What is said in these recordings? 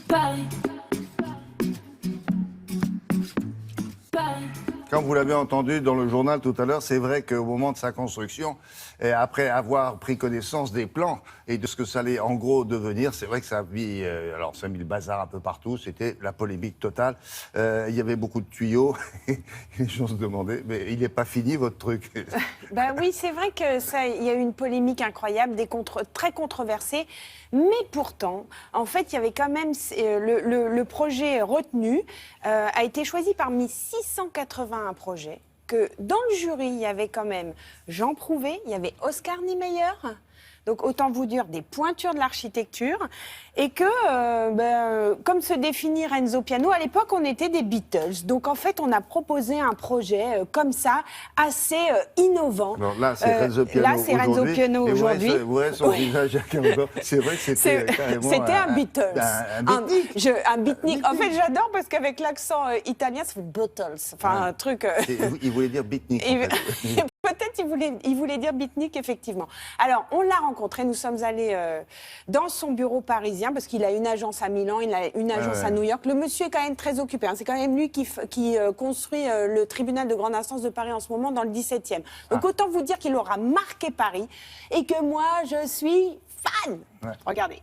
Paris. Paris. Comme vous l'avez entendu dans le journal tout à l'heure, c'est vrai qu'au moment de sa construction, et après avoir pris connaissance des plans et de ce que ça allait en gros devenir, c'est vrai que ça a mis, alors ça a mis le bazar un peu partout, c'était la polémique totale. Il y avait beaucoup de tuyaux, et les gens se demandaient, mais il n'est pas fini votre truc? Ben oui, c'est vrai que ça, il y a eu une polémique incroyable, très controversée, mais pourtant, en fait, il y avait quand même le projet retenu a été choisi parmi 681 projets. Que dans le jury, il y avait quand même Jean Prouvé, il y avait Oscar Niemeyer. Donc, autant vous dire des pointures de l'architecture. Et que, comme se définit Renzo Piano, à l'époque, on était des Beatles. Donc, en fait, on a proposé un projet comme ça, assez innovant. Alors là, c'est Renzo Piano là, c'est Renzo Piano aujourd'hui. Vous voyez son visage à 15 ans. C'est vrai que c'était carrément... C'était un Beatles. Un beatnik. En fait, j'adore parce qu'avec l'accent italien, ça fait Beatles. Enfin, un truc... Il voulait dire beatnik. En fait. Peut-être il voulait dire beatnik, effectivement. Alors, on l'a rencontré, nous sommes allés dans son bureau parisien, parce qu'il a une agence à Milan, il a une agence à New York. Le monsieur est quand même très occupé, hein. C'est quand même lui qui construit le tribunal de grande instance de Paris en ce moment, dans le 17e. Donc, autant vous dire qu'il aura marqué Paris, et que moi, je suis fan. Ouais. Regardez.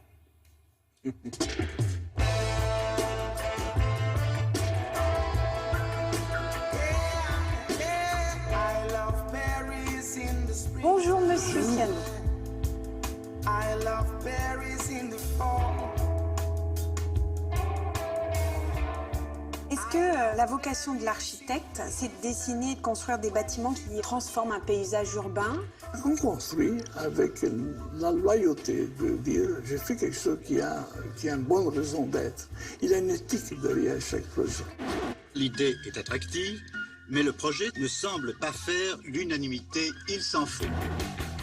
Bonjour, monsieur Piano. Est-ce que la vocation de l'architecte, c'est de dessiner et de construire des bâtiments qui transforment un paysage urbain? On construit avec la loyauté de dire j'ai fait quelque chose qui a une bonne raison d'être. Il y a une éthique derrière chaque projet. L'idée est attractive, mais le projet ne semble pas faire l'unanimité. Il s'en faut.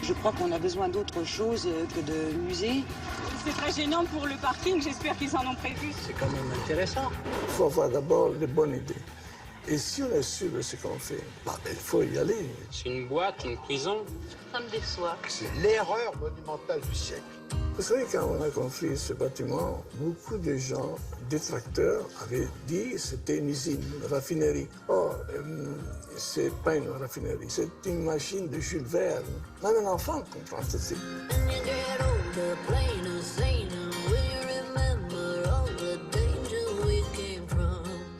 Je crois qu'on a besoin d'autre chose que de musées. C'est très gênant pour le parking, j'espère qu'ils en ont prévu. C'est quand même intéressant. Il faut avoir d'abord les bonnes idées. Et si on est sûr de ce qu'on fait, il faut y aller. C'est une boîte, une prison. Ça me déçoit. C'est l'erreur monumentale du siècle. Vous savez, quand on a construit ce bâtiment, beaucoup de gens, détracteurs, avaient dit que c'était une usine, une raffinerie. Or, c'est pas une raffinerie, c'est une machine de Jules Verne. Même un enfant comprend ceci.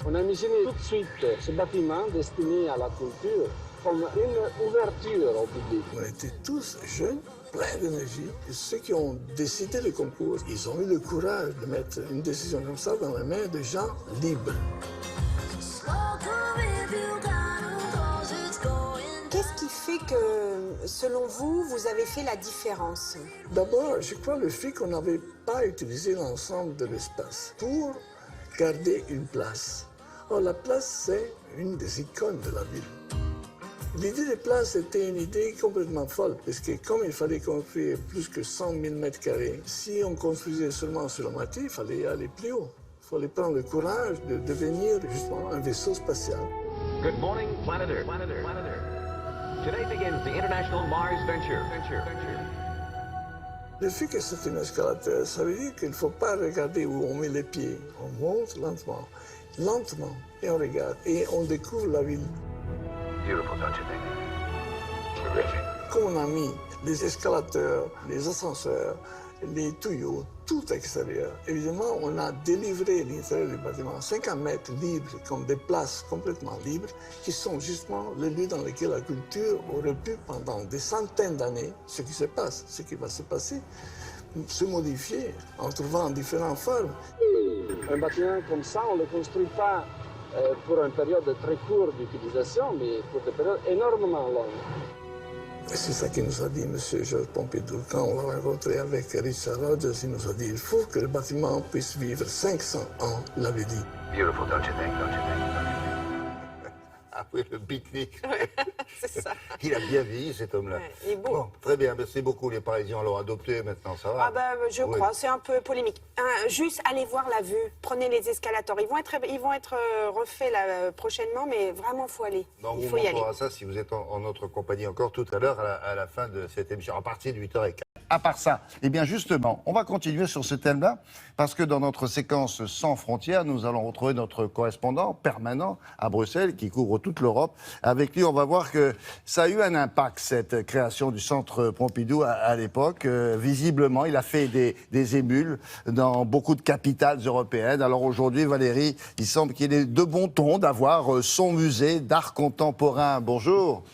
On a imaginé tout de suite ce bâtiment destiné à la culture comme une ouverture au public. On était tous jeunes, pleins d'énergie. Et ceux qui ont décidé le concours, ils ont eu le courage de mettre une décision comme ça dans les mains de gens libres. Qu'est-ce qui fait que, selon vous, vous avez fait la différence? D'abord, je crois le fait qu'on n'avait pas utilisé l'ensemble de l'espace pour garder une place. Or, la place, c'est une des icônes de la ville. L'idée des places était une idée complètement folle, parce que comme il fallait construire plus que 100 000 mètres carrés, si on construisait seulement sur la moitié, il fallait aller plus haut. Il fallait prendre le courage de devenir justement un vaisseau spatial. Good morning, Planet Earth. Planet Earth. Planet Earth. Today begins the International Mars Venture. Le fait que c'est un escalateur, ça veut dire qu'il ne faut pas regarder où on met les pieds. On monte lentement, et on regarde, et on découvre la ville. Beautiful, don't you think? Terrific. Comme on a mis les escalateurs, les ascenseurs, les tuyaux, tout extérieur, évidemment, on a délivré l'intérieur du bâtiment 50 mètres libres, comme des places complètement libres, qui sont justement les lieux dans lesquels la culture aurait pu, pendant des centaines d'années, ce qui se passe, ce qui va se passer, se modifier en trouvant différentes formes. Un bâtiment comme ça, on ne le construit pas pour une période très courte d'utilisation, mais pour des périodes énormément longues. C'est ça qu'il nous a dit, M. Georges Pompidou. Quand on l'a rencontré avec Richard Rogers, il nous a dit il faut que le bâtiment puisse vivre 500 ans, il avait dit. Beautiful, don't you think? Don't you think? Ah oui, le beatnik. Ouais, c'est ça. Il a bien vieilli, cet homme-là. Ouais, il est beau. Bon, très bien, merci beaucoup. Les Parisiens l'ont adopté, maintenant, ça va? Ah ben, je crois, c'est un peu polémique. Juste, allez voir la vue, prenez les escalators. Ils vont être refaits là, prochainement, mais vraiment, il faut aller. Donc, il on faut y aller. montrera ça si vous êtes en notre compagnie encore tout à l'heure, à la fin de cette émission, à partir de 8h15. À part ça, eh bien justement, on va continuer sur ce thème-là, parce que dans notre séquence Sans frontières, nous allons retrouver notre correspondant permanent à Bruxelles, qui couvre toute l'Europe. Avec lui, on va voir que ça a eu un impact, cette création du Centre Pompidou à l'époque. Visiblement, il a fait des émules dans beaucoup de capitales européennes. Alors aujourd'hui, Valérie, il semble qu'il est de bon ton d'avoir son musée d'art contemporain. Bonjour.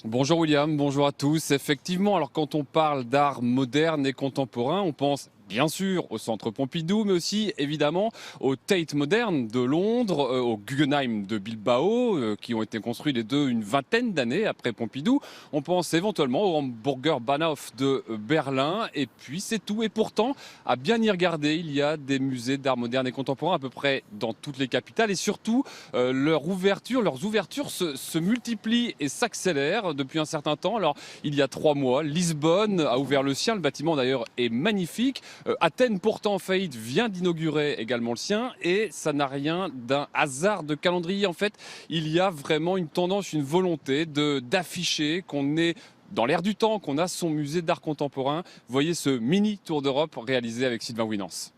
Bonjour William, bonjour à tous. Effectivement, alors quand on parle d'art moderne et contemporain, on pense bien sûr au Centre Pompidou, mais aussi évidemment au Tate Modern de Londres, au Guggenheim de Bilbao, qui ont été construits les deux une vingtaine d'années après Pompidou. On pense éventuellement au Hamburger Bahnhof de Berlin, et puis c'est tout. Et pourtant, à bien y regarder, il y a des musées d'art moderne et contemporain à peu près dans toutes les capitales, et surtout leurs ouvertures se multiplient et s'accélèrent depuis un certain temps. Alors il y a 3 mois, Lisbonne a ouvert le sien, le bâtiment d'ailleurs est magnifique. Athènes, pourtant en faillite, vient d'inaugurer également le sien, et ça n'a rien d'un hasard de calendrier. En fait, il y a vraiment une tendance, une volonté d'afficher qu'on est dans l'air du temps, qu'on a son musée d'art contemporain. Voyez ce mini tour d'Europe réalisé avec Sylvain Winans.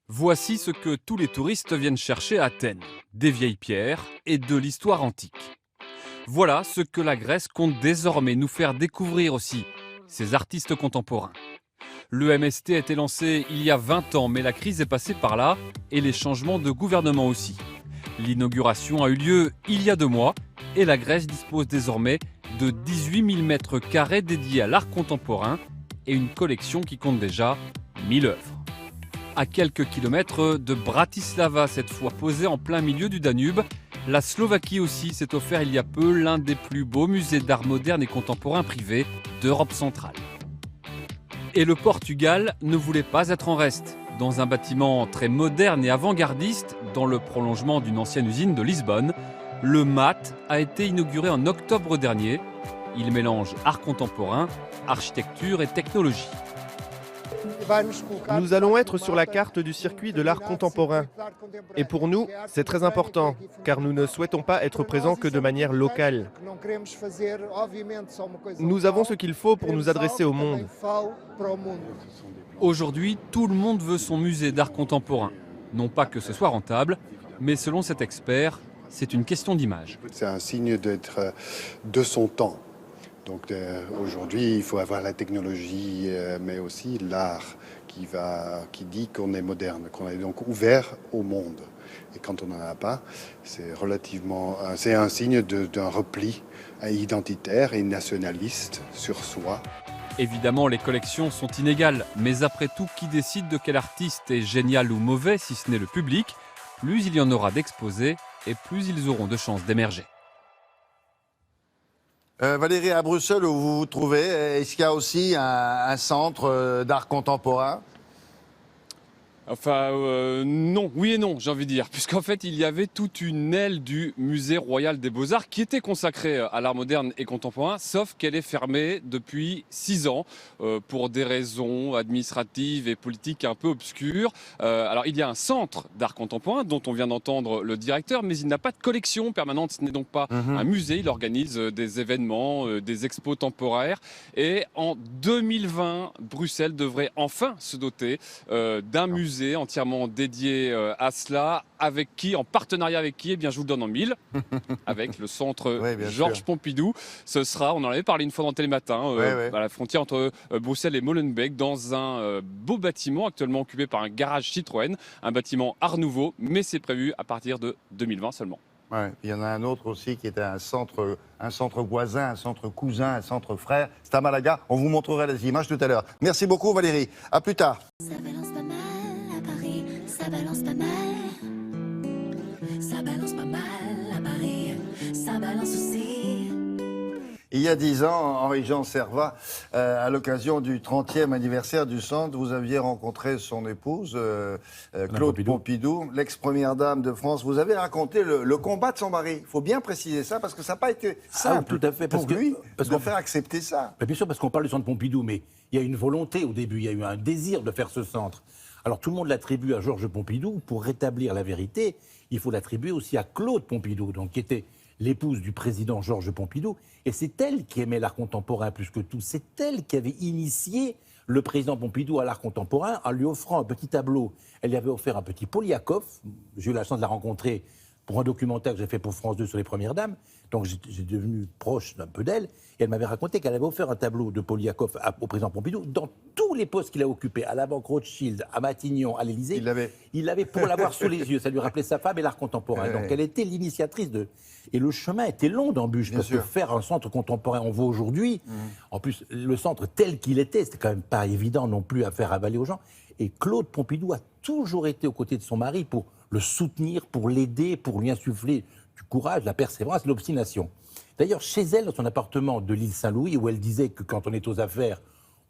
Voici ce que tous les touristes viennent chercher à Athènes, des vieilles pierres et de l'histoire antique. Voilà ce que la Grèce compte désormais nous faire découvrir aussi, ses artistes contemporains. Le MST a été lancé il y a 20 ans, mais la crise est passée par là, et les changements de gouvernement aussi. L'inauguration a eu lieu il y a 2 mois, et la Grèce dispose désormais de 18 000 mètres carrés dédiés à l'art contemporain, et une collection qui compte déjà 1000 œuvres. À quelques kilomètres de Bratislava, cette fois posée en plein milieu du Danube, la Slovaquie aussi s'est offert il y a peu l'un des plus beaux musées d'art moderne et contemporain privés d'Europe centrale. Et le Portugal ne voulait pas être en reste. Dans un bâtiment très moderne et avant-gardiste, dans le prolongement d'une ancienne usine de Lisbonne, le MAT a été inauguré en octobre dernier. Il mélange art contemporain, architecture et technologie. Nous allons être sur la carte du circuit de l'art contemporain. Et pour nous, c'est très important, car nous ne souhaitons pas être présents que de manière locale. Nous avons ce qu'il faut pour nous adresser au monde. Aujourd'hui, tout le monde veut son musée d'art contemporain. Non pas que ce soit rentable, mais selon cet expert, c'est une question d'image. C'est un signe d'être de son temps. Donc aujourd'hui, il faut avoir la technologie, mais aussi l'art qui dit qu'on est moderne, qu'on est donc ouvert au monde. Et quand on n'en a pas, c'est un signe d'un repli identitaire et nationaliste sur soi. Évidemment, les collections sont inégales, mais après tout, qui décide de quel artiste est génial ou mauvais, si ce n'est le public? Plus il y en aura d'exposés, et plus ils auront de chances d'émerger. Valérie, à Bruxelles, où vous vous trouvez, est-ce qu'il y a aussi un centre d'art contemporain ? Enfin, non, oui et non, j'ai envie de dire, puisqu'en fait, il y avait toute une aile du Musée Royal des Beaux-Arts qui était consacrée à l'art moderne et contemporain, sauf qu'elle est fermée depuis 6 ans pour des raisons administratives et politiques un peu obscures. Alors, il y a un centre d'art contemporain dont on vient d'entendre le directeur, mais il n'a pas de collection permanente, ce n'est donc pas un musée. Il organise des événements, des expos temporaires. Et en 2020, Bruxelles devrait enfin se doter d'un musée entièrement dédié à cela, avec qui, en partenariat avec qui, eh bien, je vous le donne en 1000, avec le centre Georges Pompidou. Ce sera, on en avait parlé une fois dans Télématin, à la frontière entre Bruxelles et Molenbeek, dans un beau bâtiment actuellement occupé par un garage Citroën, un bâtiment Art Nouveau, mais c'est prévu à partir de 2020 seulement. Ouais. Il y en a un autre aussi qui est un centre voisin, un centre cousin, un centre frère. C'est à Malaga. On vous montrera les images tout à l'heure. Merci beaucoup Valérie. À plus tard. Ça balance pas mal à Paris, ça balance pas mal. Ça balance pas mal à Paris, ça balance aussi. Il y a 10 ans, Henri-Jean Servat, à l'occasion du 30e anniversaire du centre, vous aviez rencontré son épouse, Claude Pompidou, l'ex-première dame de France. Vous avez raconté le combat de son mari. Il faut bien préciser ça, parce que ça n'a pas été simple tout à fait, pour lui de faire accepter ça. Bien sûr, parce qu'on parle du centre Pompidou, mais il y a une volonté au début, il y a eu un désir de faire ce centre. Alors tout le monde l'attribue à Georges Pompidou. Pour rétablir la vérité, il faut l'attribuer aussi à Claude Pompidou, donc qui était l'épouse du président Georges Pompidou, et c'est elle qui aimait l'art contemporain plus que tout. C'est elle qui avait initié le président Pompidou à l'art contemporain en lui offrant un petit tableau. Elle lui avait offert un petit Poliakov. J'ai eu la chance de la rencontrer pour un documentaire que j'ai fait pour France 2 sur les Premières Dames. Donc j'ai devenu proche d'un peu d'elle. Et elle m'avait raconté qu'elle avait offert un tableau de Poliakov au président Pompidou dans tous les postes qu'il a occupés, à la Banque Rothschild, à Matignon, à l'Élysée. Il l'avait pour l'avoir sous les yeux. Ça lui rappelait sa femme et l'art contemporain. Donc elle était l'initiatrice de... Et le chemin était long d'embûches, parce que faire un centre contemporain, on voit aujourd'hui, en plus, le centre tel qu'il était, c'était quand même pas évident non plus à faire avaler aux gens. Et Claude Pompidou a toujours été aux côtés de son mari pour le soutenir, pour l'aider, pour lui insuffler du courage, la persévérance, l'obstination. D'ailleurs, chez elle, dans son appartement de l'île Saint-Louis, où elle disait que quand on est aux affaires,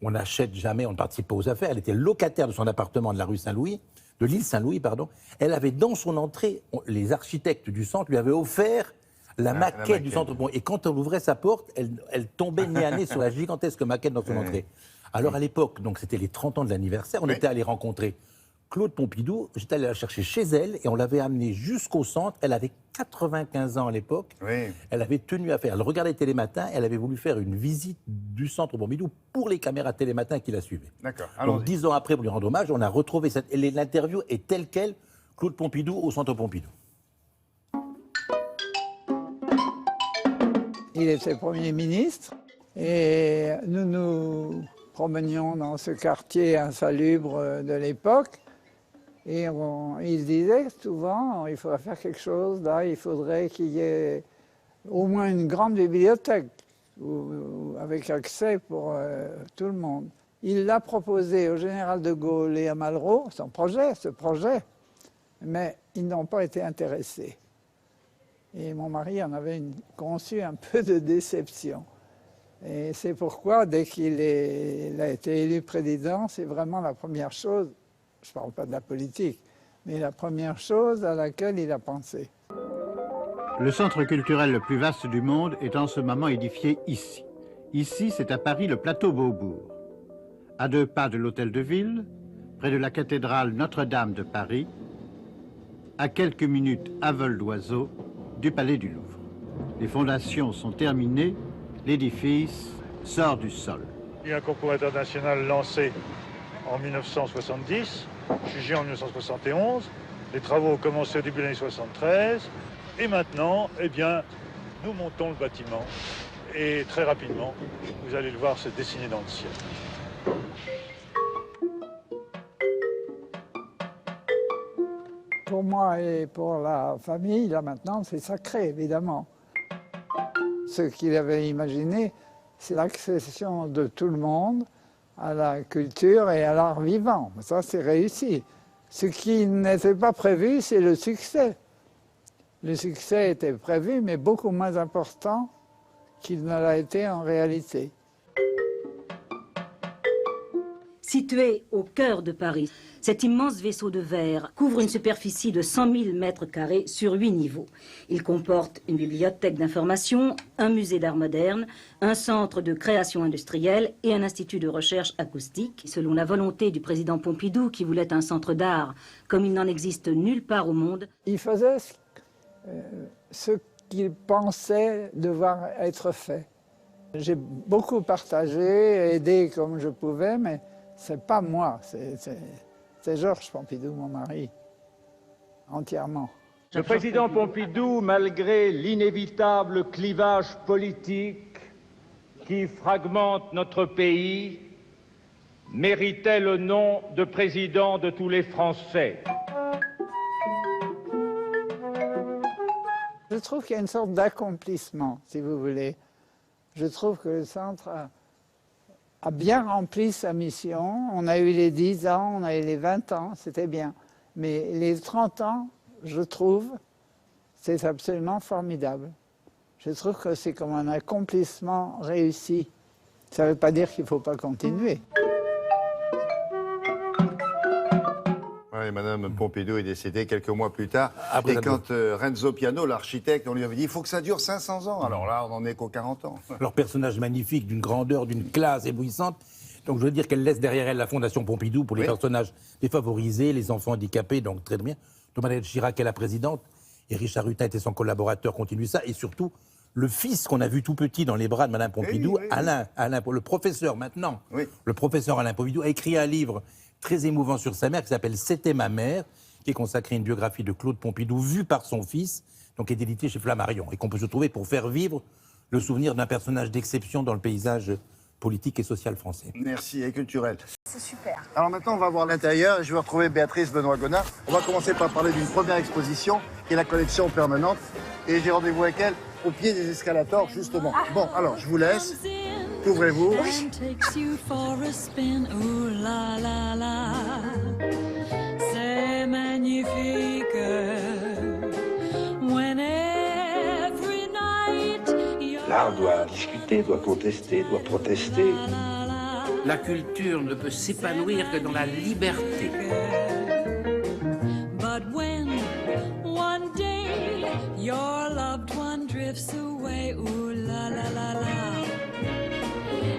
on n'achète jamais, on ne participe pas aux affaires, elle était locataire de son appartement de la rue Saint-Louis, de l'île Saint-Louis, pardon. Elle avait dans son entrée, les architectes du centre lui avaient offert la maquette du centre. Et quand on ouvrait sa porte, elle tombait nez à nez sur la gigantesque maquette dans son entrée. Alors à l'époque, donc c'était les 30 ans de l'anniversaire, on était allé rencontrer Claude Pompidou, j'étais allé la chercher chez elle et on l'avait amenée jusqu'au centre. Elle avait 95 ans à l'époque. Elle avait tenu à faire, elle regardait Télématin, elle avait voulu faire une visite du centre Pompidou pour les caméras Télématin qui la suivaient. D'accord. Donc 10 ans après, pour lui rendre hommage, on a retrouvé cette... L'interview est telle quelle, Claude Pompidou au centre Pompidou. Il était Premier ministre et nous nous promenions dans ce quartier insalubre de l'époque et il disait souvent il faudrait faire quelque chose là, il faudrait qu'il y ait au moins une grande bibliothèque avec accès pour tout le monde. Il l'a proposé au général de Gaulle et à Malraux, ce projet, mais ils n'ont pas été intéressés. Et mon mari en avait conçu un peu de déception. Et c'est pourquoi, dès qu'il a été élu président, c'est vraiment la première chose, je ne parle pas de la politique, mais la première chose à laquelle il a pensé. Le centre culturel le plus vaste du monde est en ce moment édifié ici. Ici, c'est à Paris, le plateau Beaubourg. À 2 pas de l'hôtel de ville, près de la cathédrale Notre-Dame de Paris, à quelques minutes à vol d'oiseau du Palais du Louvre. Les fondations sont terminées, l'édifice sort du sol. Il y a un concours international lancé en 1970, jugé en 1971. Les travaux ont commencé au début de l'année 73. Et maintenant, eh bien, nous montons le bâtiment. Et très rapidement, vous allez le voir se dessiner dans le ciel. Pour moi et pour la famille, là maintenant, c'est sacré, évidemment. Ce qu'il avait imaginé, c'est l'accession de tout le monde à la culture et à l'art vivant. Ça, c'est réussi. Ce qui n'était pas prévu, c'est le succès. Le succès était prévu, mais beaucoup moins important qu'il ne l'a été en réalité. Situé au cœur de Paris, cet immense vaisseau de verre couvre une superficie de 100 000 mètres carrés sur 8 niveaux. Il comporte une bibliothèque d'information, un musée d'art moderne, un centre de création industrielle et un institut de recherche acoustique. Selon la volonté du président Pompidou, qui voulait un centre d'art comme il n'en existe nulle part au monde. Il faisait ce qu'il pensait devoir être fait. J'ai beaucoup partagé, aidé comme je pouvais, mais c'est pas moi, c'est Georges Pompidou, mon mari, entièrement. Le président Pompidou, malgré l'inévitable clivage politique qui fragmente notre pays, méritait le nom de président de tous les Français. Je trouve qu'il y a une sorte d'accomplissement, si vous voulez. Je trouve que le centre a bien rempli sa mission. On a eu les 10 ans, on a eu les 20 ans, c'était bien. Mais les 30 ans, je trouve, c'est absolument formidable. Je trouve que c'est comme un accomplissement réussi. Ça ne veut pas dire qu'il ne faut pas continuer. Oui, Madame Pompidou est décédée quelques mois plus tard. Et quand Renzo Piano, l'architecte, on lui avait dit il faut que ça dure 500 ans. Alors là, on n'en est qu'aux 40 ans. Leur personnage magnifique, d'une grandeur, d'une classe éblouissante. Donc je veux dire qu'elle laisse derrière elle la Fondation Pompidou pour les personnages défavorisés, les enfants handicapés, donc très bien. Thomas Chirac est la présidente. Et Richard Hutin était son collaborateur, continue ça. Et surtout, le fils qu'on a vu tout petit dans les bras de Madame Pompidou, Alain, le professeur maintenant, le professeur Alain Pompidou, a écrit un livre très émouvant sur sa mère qui s'appelle « C'était ma mère », qui est consacré à une biographie de Claude Pompidou vue par son fils, donc est édité chez Flammarion, et qu'on peut se trouver pour faire vivre le souvenir d'un personnage d'exception dans le paysage politique et social français. Merci, et culturel. C'est super. Alors maintenant, on va voir l'intérieur. Je vais retrouver Béatrice Benoît-Gonard. On va commencer par parler d'une première exposition, qui est la collection permanente. Et j'ai rendez-vous avec elle au pied des escalators, justement. Bon, alors, je vous laisse. Couvrez-vous. C'est magnifique. L'art doit discuter, doit contester, doit protester. La culture ne peut s'épanouir que dans la liberté. But when one day your loved one drifts away, ooh la la la la,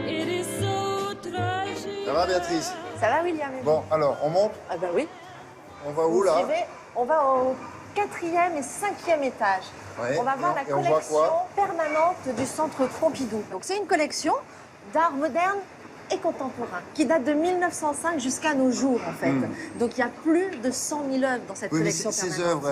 it is so tragic. Ça va, Béatrice? Ça va, William? Bon, alors, on monte? Ah bah oui. On va où, là? Suivez, on va au 4e et 5e étage. Ouais. On va voir la Et on voit collection quoi permanente du Centre Pompidou. Donc c'est une collection d'art moderne et contemporain qui date de 1905 jusqu'à nos jours en fait. Donc il y a plus de 100 000 œuvres dans cette collection permanente. Ces œuvres,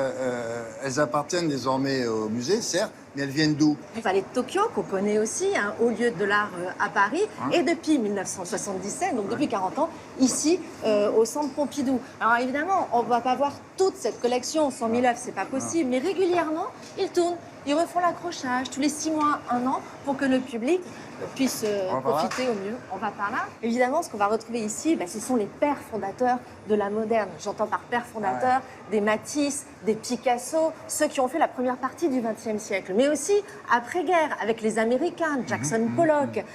elles appartiennent désormais au musée, certes, mais elles viennent d'où? Le Palais de Tokyo, qu'on connaît aussi, un haut lieu de l'art à Paris, et depuis 1977, donc depuis 40 ans, ici, au Centre Pompidou. Alors évidemment, on ne va pas voir toute cette collection, 100 000 œuvres, c'est pas possible, mais régulièrement, ils tournent, ils refont l'accrochage, tous les 6 mois, 1 an, pour que le public puisse profiter au mieux. On va par là. Évidemment, ce qu'on va retrouver ici, ce sont les pères fondateurs de la moderne. J'entends par pères fondateurs des Matisse, des Picasso, ceux qui ont fait la première partie du XXe siècle, mais aussi après-guerre, avec les Américains, Jackson Pollock,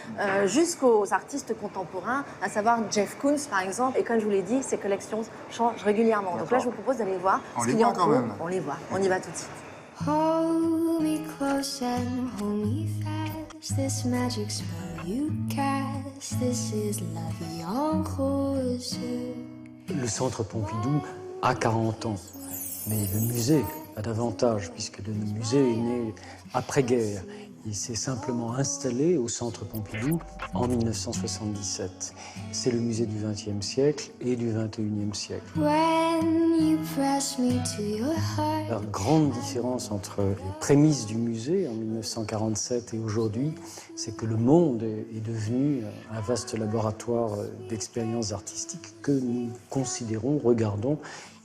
jusqu'aux artistes contemporains, à savoir Jeff Koons, par exemple. Et comme je vous l'ai dit, ces collections changent régulièrement. Donc là, je vous propose d'aller voir ce qu'il y a en cours. On les voit. On y va tout de suite. Hold me close and hold me fast. This magic spell you cast. This is la vie en rose. Le Centre Pompidou a 40 ans, mais le musée a davantage, puisque le musée est né après-guerre. Il s'est simplement installé au Centre Pompidou en 1977. C'est le musée du XXe siècle et du XXIe siècle. When you press me to your heart. La grande différence entre les prémices du musée en 1947 et aujourd'hui, c'est que le monde est devenu un vaste laboratoire d'expériences artistiques que nous considérons, regardons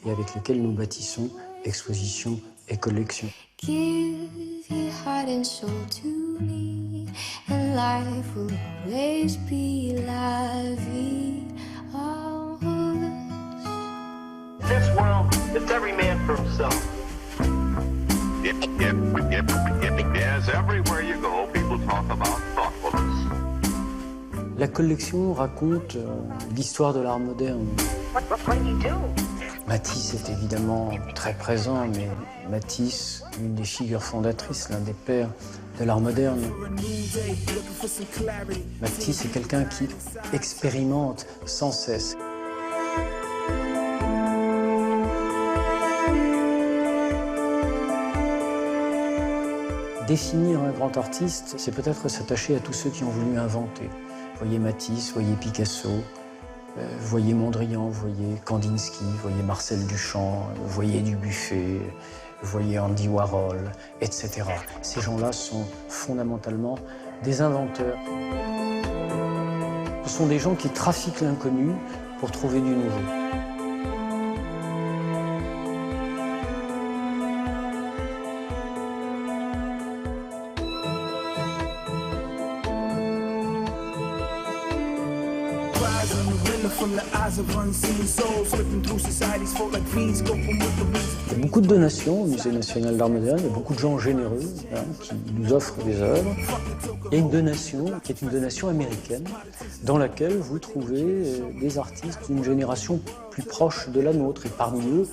et avec lesquels nous bâtissons expositions et collections. Give your heart and soul to me, and life will always be la vie en rose. This world, it's every man for himself. Yes, everywhere you go, people talk about thoughtfulness. La collection raconte l'histoire de l'art moderne. What do you do? Matisse est évidemment très présent, mais Matisse, une des figures fondatrices, l'un des pères de l'art moderne. Matisse est quelqu'un qui expérimente sans cesse. Définir un grand artiste, c'est peut-être s'attacher à tous ceux qui ont voulu inventer. Voyez Matisse, voyez Picasso, voyez Mondrian, voyez Kandinsky, voyez Marcel Duchamp, voyez Dubuffet, voyez Andy Warhol, etc. Ces gens-là sont fondamentalement des inventeurs. Ce sont des gens qui trafiquent l'inconnu pour trouver du nouveau. Il y a beaucoup de donations au Musée national d'art moderne, il y a beaucoup de gens généreux qui nous offrent des œuvres. Il y a une donation qui est une donation américaine dans laquelle vous trouvez des artistes d'une génération plus proche de la nôtre. Et parmi eux,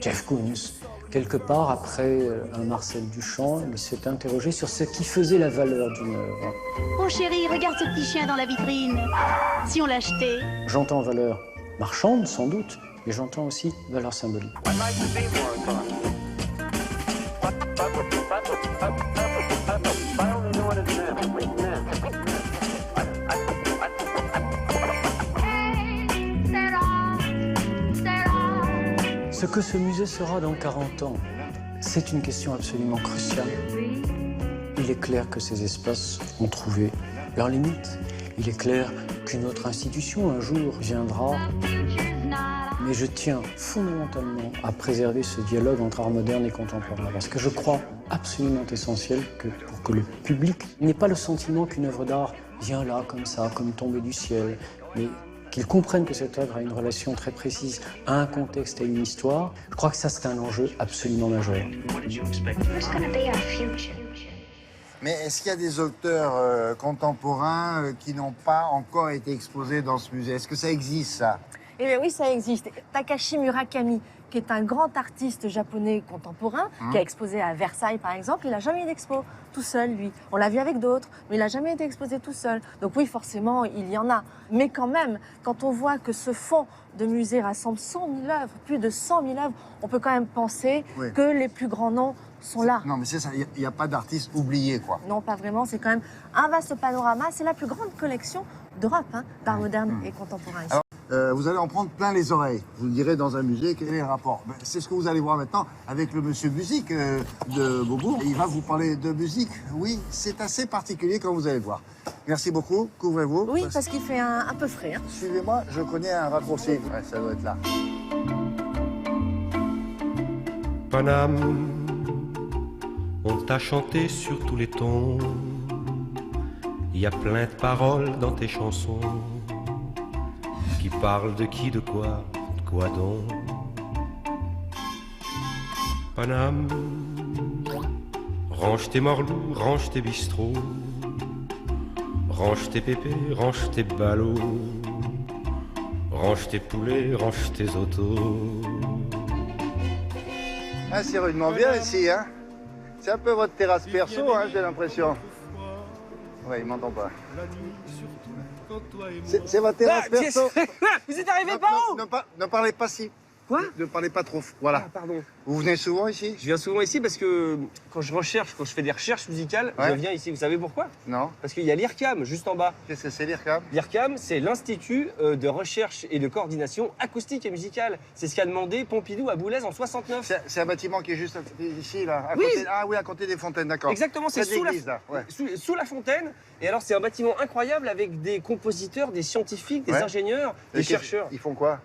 Jeff Koons. Quelque part, après un Marcel Duchamp, il s'est interrogé sur ce qui faisait la valeur d'une œuvre. Oh chérie, regarde ce petit chien dans la vitrine. Si on l'achetait. J'entends valeur marchande, sans doute, mais j'entends aussi valeur symbolique. Ce que ce musée sera dans 40 ans, c'est une question absolument cruciale. Il est clair que ces espaces ont trouvé leurs limites. Il est clair qu'une autre institution un jour viendra. Mais je tiens fondamentalement à préserver ce dialogue entre art moderne et contemporain, parce que je crois absolument essentiel que pour que le public n'ait pas le sentiment qu'une œuvre d'art vient là, comme ça, comme tombée du ciel, mais qu'ils comprennent que cette œuvre a une relation très précise à un contexte et à une histoire. Je crois que ça, c'est un enjeu absolument majeur. Mais est-ce qu'il y a des auteurs contemporains qui n'ont pas encore été exposés dans ce musée? Est-ce que ça existe, ça? Eh bien oui, ça existe. Takashi Murakami, qui est un grand artiste japonais contemporain, qui a exposé à Versailles, par exemple, il n'a jamais eu d'expo tout seul, lui. On l'a vu avec d'autres, mais il n'a jamais été exposé tout seul. Donc oui, forcément, il y en a. Mais quand même, quand on voit que ce fonds de musée rassemble 100 000 œuvres, plus de 100 000 œuvres, on peut quand même penser que les plus grands noms sont là. Non, mais c'est ça, il n'y a pas d'artistes oubliés, quoi. Non, pas vraiment. C'est quand même un vaste panorama. C'est la plus grande collection d'Europe, d'art moderne et contemporain. Ici. Alors, vous allez en prendre plein les oreilles. Vous direz dans un musée quel est le rapport. Ben, c'est ce que vous allez voir maintenant avec le monsieur musique de Beaubourg. Il va vous parler de musique. Oui, c'est assez particulier quand vous allez le voir. Merci beaucoup. Couvrez-vous. Oui, parce qu'il fait un peu frais. Suivez-moi, je connais un raccourci. Ouais, ça doit être là. Paname, on t'a chanté sur tous les tons. Il y a plein de paroles dans tes chansons qui parlent de qui, de quoi donc. Paname, range tes morlous, range tes bistrots, range tes pépés, range tes ballots, range tes poulets, range tes autos. Ah, c'est rudement bien ici, hein. C'est un peu votre terrasse perso, hein, j'ai l'impression. Ouais, il m'entend pas. C'est votre terrasse perso. Vous êtes arrivé par où? Ne parlez pas si. Quoi? Ne parlez pas trop. Voilà. Ah, pardon. Vous venez souvent ici? Je viens souvent ici parce que quand je fais des recherches musicales, je viens ici. Vous savez pourquoi? Non. Parce qu'il y a l'IRCAM juste en bas. Qu'est-ce que c'est l'IRCAM? L'IRCAM, c'est l'Institut de recherche et de coordination acoustique et musicale. C'est ce qu'a demandé Pompidou à Boulez en 69. C'est un bâtiment qui est juste ici, là. Oui. Côté, ah oui, à côté des fontaines, d'accord. Exactement, c'est sous la fontaine. Et alors, c'est un bâtiment incroyable avec des compositeurs, des scientifiques, des ingénieurs, des chercheurs. Ils font quoi?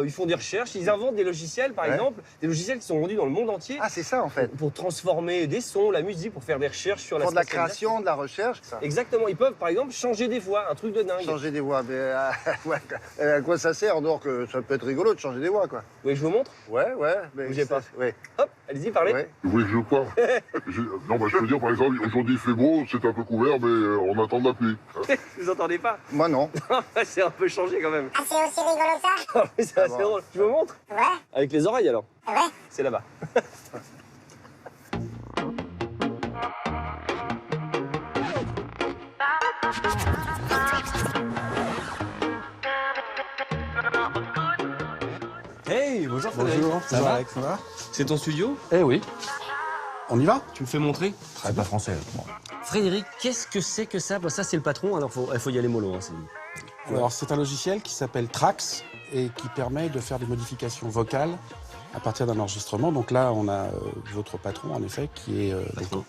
Ils font des recherches, ils inventent des logiciels, par exemple, des logiciels qui sont vendus dans le monde entier. Ah, c'est ça, en fait. Pour transformer des sons, la musique, pour faire des recherches sur la spatialisation. Pour de la création, de la recherche, ça. Exactement. Ils peuvent, par exemple, changer des voix, un truc de dingue. Changer des voix, mais à quoi ça sert, en dehors que ça peut être rigolo de changer des voix, quoi. Oui, je vous montre? Ouais. Mais bougez pas. Ouais. Hop, allez-y, parlez. Ouais. Vous voulez que je parle? Non, je peux dire, par exemple, aujourd'hui il fait beau, c'est un peu couvert, mais on attend de la pluie. Vous entendez pas? Moi, non. C'est un peu changé, quand même. Ah, c'est aussi rigolo ça? C'est assez drôle. Je vous montre? Ouais. Avec les oreilles, alors? Ouais. C'est là-bas. Hey, bonjour Frédéric. Bonjour, Ça va? Alex, ça va? C'est ton studio? Eh oui. On y va? Tu me fais montrer? C'est pas français. Bon. Frédéric, qu'est-ce que c'est que ça? Ça, c'est le patron, alors il faut y aller mollo. Alors, c'est un logiciel qui s'appelle Trax et qui permet de faire des modifications vocales à partir d'un enregistrement. Donc là, on a votre patron, en effet, qui est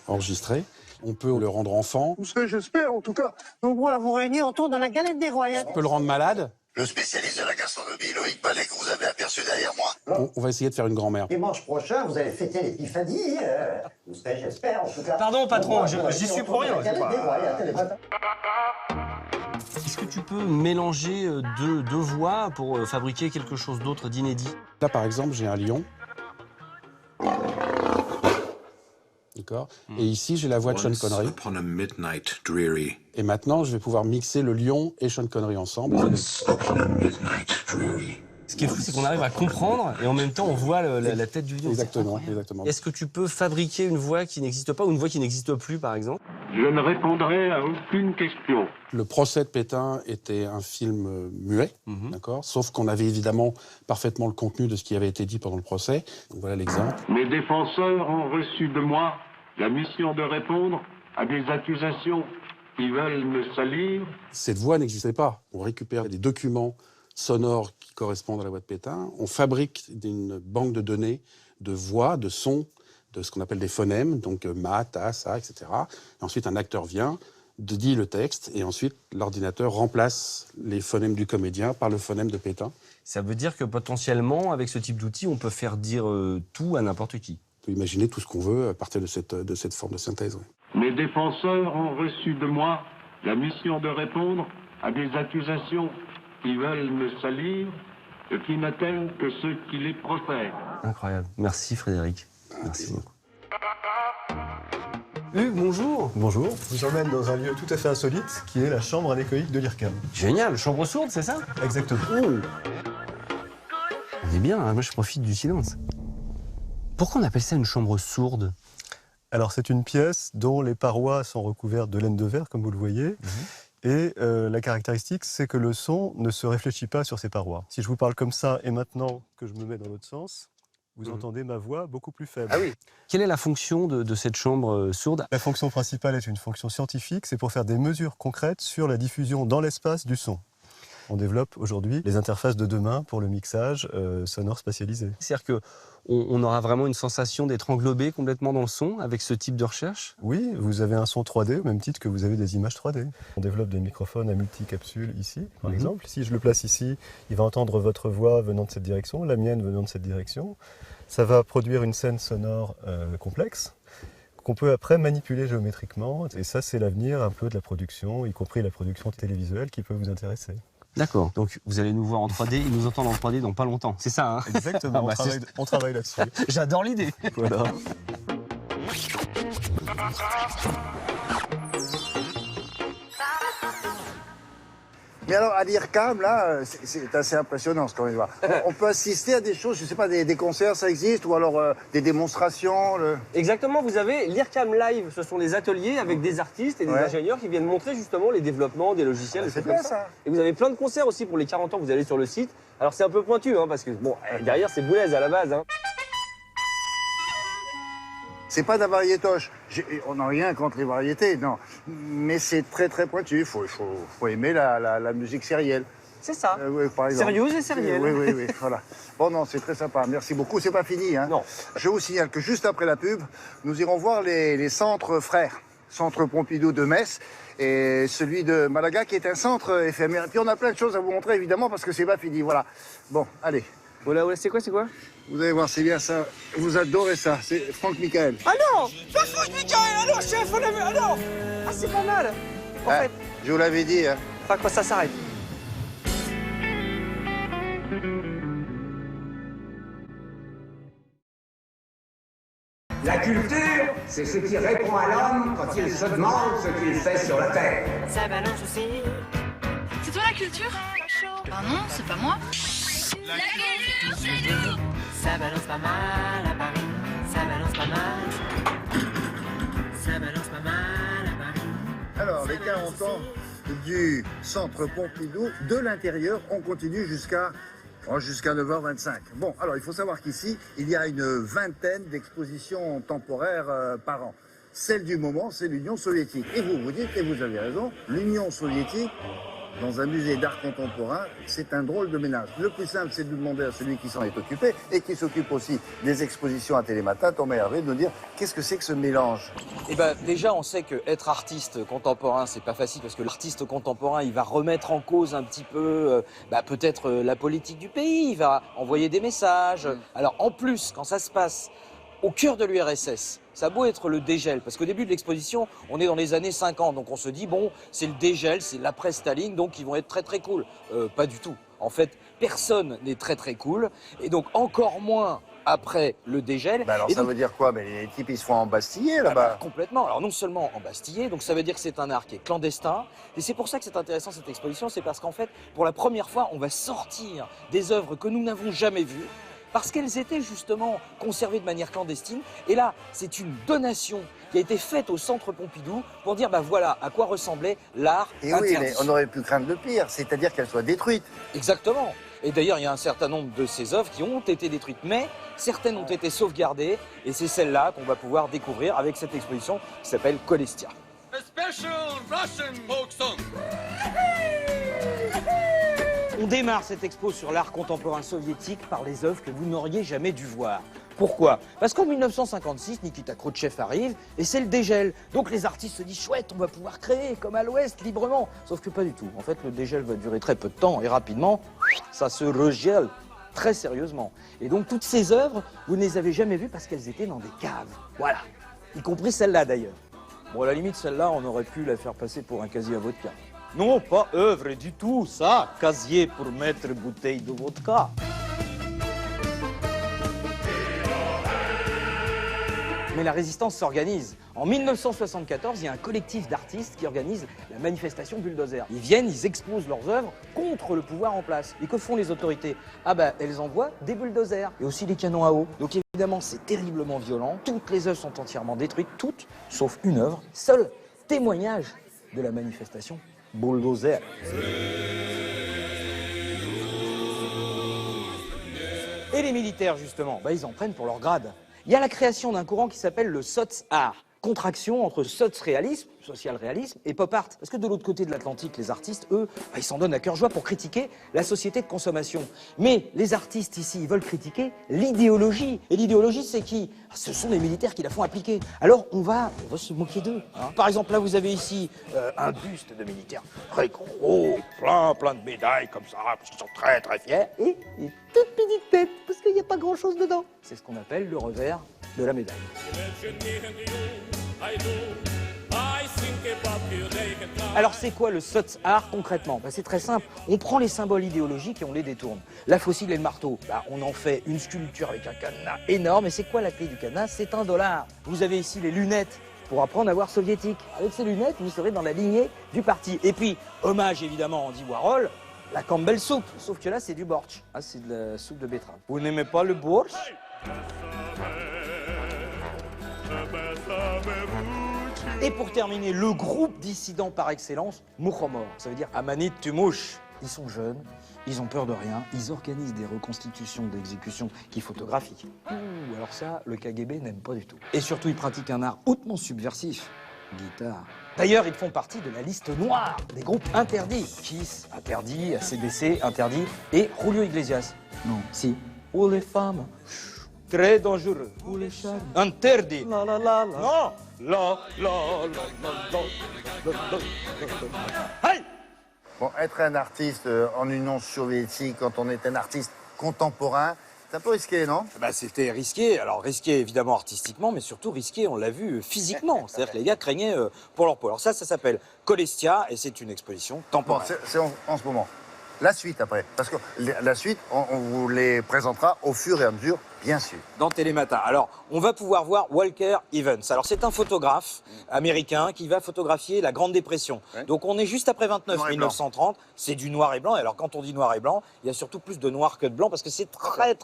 enregistré. On peut le rendre enfant. Ce que j'espère, en tout cas. Donc voilà, vous réunissez autour de la galette des rois. On peut le rendre malade. Le spécialiste de la gastronomie, Loïc Ballet, que vous avez aperçu derrière moi. On va essayer de faire une grand-mère. Dimanche prochain, vous allez fêter l'épiphanie. J'espère, en tout cas. Pardon, patron, j'y suis pour rien. Est-ce que tu peux mélanger deux voix pour fabriquer quelque chose d'autre d'inédit? Là, par exemple, j'ai un lion. D'accord. Et ici, j'ai la voix de Sean Connery. Et maintenant, je vais pouvoir mixer le lion et Sean Connery ensemble. Ce qui est fou, c'est qu'on arrive à comprendre et en même temps, on voit la tête du lion. Exactement. Est-ce que tu peux fabriquer une voix qui n'existe pas ou une voix qui n'existe plus, par exemple? Je ne répondrai à aucune question. Le procès de Pétain était un film muet, d'accord, sauf qu'on avait évidemment parfaitement le contenu de ce qui avait été dit pendant le procès. Donc voilà l'exemple. Mes défenseurs ont reçu de moi la mission de répondre à des accusations qui veulent me salir. Cette voix n'existait pas. On récupère des documents sonores qui correspondent à la voix de Pétain. On fabrique une banque de données de voix, de sons, de ce qu'on appelle des phonèmes, donc ma, ta, ça, etc. Et ensuite, un acteur vient, dit le texte, et ensuite, l'ordinateur remplace les phonèmes du comédien par le phonème de Pétain. Ça veut dire que potentiellement, avec ce type d'outil, on peut faire dire tout à n'importe qui. On peut imaginer tout ce qu'on veut à partir de cette forme de synthèse. Oui. Mes défenseurs ont reçu de moi la mission de répondre à des accusations qui veulent me salir et qui n'atteignent que ceux qui les profèrent. Incroyable. Merci Frédéric. Merci beaucoup. Hugues, bonjour. Bonjour. Je vous emmène dans un lieu tout à fait insolite qui est la chambre anéchoïque de l'IRCAM. Génial, chambre sourde, c'est ça? Exactement. On est bien, hein, moi je profite du silence. Pourquoi on appelle ça une chambre sourde? Alors c'est une pièce dont les parois sont recouvertes de laine de verre, comme vous le voyez. Et la caractéristique, c'est que le son ne se réfléchit pas sur ces parois. Si je vous parle comme ça et maintenant que je me mets dans l'autre sens, vous entendez ma voix beaucoup plus faible. Ah oui. Quelle est la fonction de cette chambre sourde? La fonction principale est une fonction scientifique, c'est pour faire des mesures concrètes sur la diffusion dans l'espace du son. On développe aujourd'hui les interfaces de demain pour le mixage sonore spatialisé. C'est-à-dire qu'on aura vraiment une sensation d'être englobé complètement dans le son avec ce type de recherche? Oui, vous avez un son 3D au même titre que vous avez des images 3D. On développe des microphones à multicapsules ici, par exemple. Si je le place ici, il va entendre votre voix venant de cette direction, la mienne venant de cette direction. Ça va produire une scène sonore complexe qu'on peut après manipuler géométriquement. Et ça, c'est l'avenir un peu de la production, y compris la production télévisuelle qui peut vous intéresser. D'accord. Donc vous allez nous voir en 3D et nous entendre en 3D dans pas longtemps. C'est ça, hein? Exactement, on travaille là-dessus. J'adore l'idée. Voilà. Mais alors, à l'IRCAM, là, c'est assez impressionnant ce qu'on vient de voir. On peut assister à des choses, je ne sais pas, des concerts, ça existe, ou alors des démonstrations Exactement, vous avez l'IRCAM Live, ce sont des ateliers avec des artistes et des ingénieurs qui viennent montrer justement les développements des logiciels, des choses comme ça. Et vous avez plein de concerts aussi pour les 40 ans, vous allez sur le site. Alors c'est un peu pointu, hein, parce que bon, derrière c'est Boulez à la base. Hein. C'est pas de la variétoche. On n'a rien contre les variétés, non. Mais c'est très très pointu. Il faut aimer la musique sérielle. C'est ça. Oui, par exemple. Sérieuse et sérielle. Oui, voilà. Bon, non, c'est très sympa. Merci beaucoup. C'est pas fini, hein. Non. Je vous signale que juste après la pub, nous irons voir les centres frères. Centre Pompidou de Metz et celui de Malaga qui est un centre éphémère. Et puis on a plein de choses à vous montrer évidemment parce que c'est pas fini. Voilà. Bon, allez. Voilà, c'est quoi? Vous allez voir, c'est bien ça. Vous adorez ça. C'est Franck Michael. Ah non! Pas Franck Michael! Ah non, chef, on a vu! Ah non! Ah, c'est pas mal! En fait. Je vous l'avais dit, hein. Enfin, quoi, ça s'arrête. La culture, c'est ce qui répond à l'homme quand il se demande ce qu'il fait sur la terre. Ça balance aussi. C'est toi la culture? Bah non, c'est pas moi. La culture, c'est nous. Ça balance pas mal à Paris. Ça balance pas mal. Ça balance pas mal à Paris. Alors, les 40 ans du Centre Pompidou, de l'intérieur, on continue jusqu'à 9h25. Bon, alors il faut savoir qu'ici, il y a une vingtaine d'expositions temporaires par an. Celle du moment, c'est l'Union soviétique. Et vous dites, et vous avez raison, l'Union soviétique, dans un musée d'art contemporain, c'est un drôle de ménage. Le plus simple, c'est de demander à celui qui s'en est occupé et qui s'occupe aussi des expositions à Télématin, Thomas Hervé, de nous dire qu'est-ce que c'est que ce mélange. Eh ben, déjà, on sait qu'être artiste contemporain, c'est pas facile parce que l'artiste contemporain, il va remettre en cause un petit peu, peut-être la politique du pays, il va envoyer des messages. Alors, en plus, quand ça se passe au cœur de l'URSS, ça a beau être le dégel, parce qu'au début de l'exposition, on est dans les années 50, donc on se dit, bon, c'est le dégel, c'est l'après-Staline, donc ils vont être très très cool. Pas du tout. En fait, personne n'est très très cool, et donc encore moins après le dégel. Bah alors Et ça donc, veut dire quoi? Mais les types, ils se font embastiller là-bas. complètement. Alors non seulement embastillé, donc ça veut dire que c'est un art qui est clandestin. Et c'est pour ça que c'est intéressant cette exposition, c'est parce qu'en fait, pour la première fois, on va sortir des œuvres que nous n'avons jamais vues, parce qu'elles étaient justement conservées de manière clandestine. Et là, c'est une donation qui a été faite au Centre Pompidou pour dire, bah voilà, à quoi ressemblait l'art Et interdit. oui, mais on aurait pu craindre le pire, c'est-à-dire qu'elles soient détruites. Exactement. Et d'ailleurs, il y a un certain nombre de ces œuvres qui ont été détruites, mais certaines ont été sauvegardées, et c'est celle-là qu'on va pouvoir découvrir avec cette exposition qui s'appelle Kolestia. A special Russian folk song. On démarre cette expo sur l'art contemporain soviétique par les œuvres que vous n'auriez jamais dû voir. Pourquoi? Parce qu'en 1956, Nikita Khrouchtchev arrive et c'est le dégel. Donc les artistes se disent chouette, on va pouvoir créer comme à l'Ouest librement. Sauf que pas du tout. En fait, le dégel va durer très peu de temps et rapidement, ça se regèle très sérieusement. Et donc toutes ces œuvres, vous ne les avez jamais vues parce qu'elles étaient dans des caves. Voilà. Y compris celle-là d'ailleurs. Bon, à la limite, celle-là, on aurait pu la faire passer pour un casier à vodka. Non, pas œuvre du tout, ça. Casier pour mettre bouteille de vodka. Mais la résistance s'organise. En 1974, il y a un collectif d'artistes qui organise la manifestation Bulldozer. Ils viennent, ils exposent leurs œuvres contre le pouvoir en place. Et que font les autorités? Ah bah, elles envoient des bulldozers et aussi des canons à eau. Donc évidemment, c'est terriblement violent. Toutes les œuvres sont entièrement détruites, toutes, sauf une œuvre. Seul témoignage de la manifestation Bulldozer. Et les militaires, justement, bah, ils en prennent pour leur grade. Il y a la création d'un courant qui s'appelle le soc-art, contraction entre soc-réalisme, social-réalisme, et pop art. Parce que de l'autre côté de l'Atlantique, les artistes, eux, bah, ils s'en donnent à cœur joie pour critiquer la société de consommation. Mais les artistes ici, ils veulent critiquer l'idéologie. Et l'idéologie, c'est qui? Ce sont les militaires qui la font appliquer. Alors on va se moquer d'eux. Hein. Par exemple, là, vous avez ici un buste de militaire très gros, plein de médailles comme ça, parce qu'ils sont très très fiers. Et une toute petite tête, parce qu'il n'y a pas grand-chose dedans. C'est ce qu'on appelle le revers de la médaille. Alors c'est quoi le soc-art concrètement? Bah, c'est très simple, on prend les symboles idéologiques et on les détourne. La faucille et le marteau, bah, on en fait une sculpture avec un cadenas énorme. Et c'est quoi la clé du cadenas? C'est $1. Vous avez ici les lunettes pour apprendre à voir soviétique. Avec ces lunettes, vous serez dans la lignée du parti. Et puis, hommage évidemment à Andy Warhol, la Campbell Soup. Sauf que là, c'est du bortsch. Ah, c'est de la soupe de betterave. Vous n'aimez pas le bortsch? Et pour terminer, le groupe dissident par excellence, Moukhomor. Ça veut dire Amanit Tumouch. Ils sont jeunes, ils ont peur de rien, ils organisent des reconstitutions d'exécutions qui photographient. Ouh, alors ça, le KGB n'aime pas du tout. Et surtout, ils pratiquent un art hautement subversif. Guitare. D'ailleurs, ils font partie de la liste noire des groupes interdits. Kiss, interdit, ACDC, interdit, et Julio Iglesias. Non, si. Oh les femmes, très dangereux. Oh les chats, interdit. La la la la. Non. La la la. Hey. Bon, être un artiste en Union soviétique, quand on est un artiste contemporain, c'est un peu risqué, non? Bah, c'était risqué. Alors risqué évidemment artistiquement, mais surtout risqué, on l'a vu, physiquement. C'est-à-dire que les gars craignaient pour leur peau. Alors ça s'appelle Kolestia et c'est une exposition temporaire. Bon, c'est en ce moment. La suite après, parce que la suite, on vous les présentera au fur et à mesure, bien sûr. Dans Télématin. Alors, on va pouvoir voir Walker Evans. Alors, c'est un photographe américain qui va photographier la Grande Dépression. Ouais. Donc, on est juste après 29, 1930. C'est du noir et blanc. Et alors, quand on dit noir et blanc, il y a surtout plus de noir que de blanc parce que c'est très,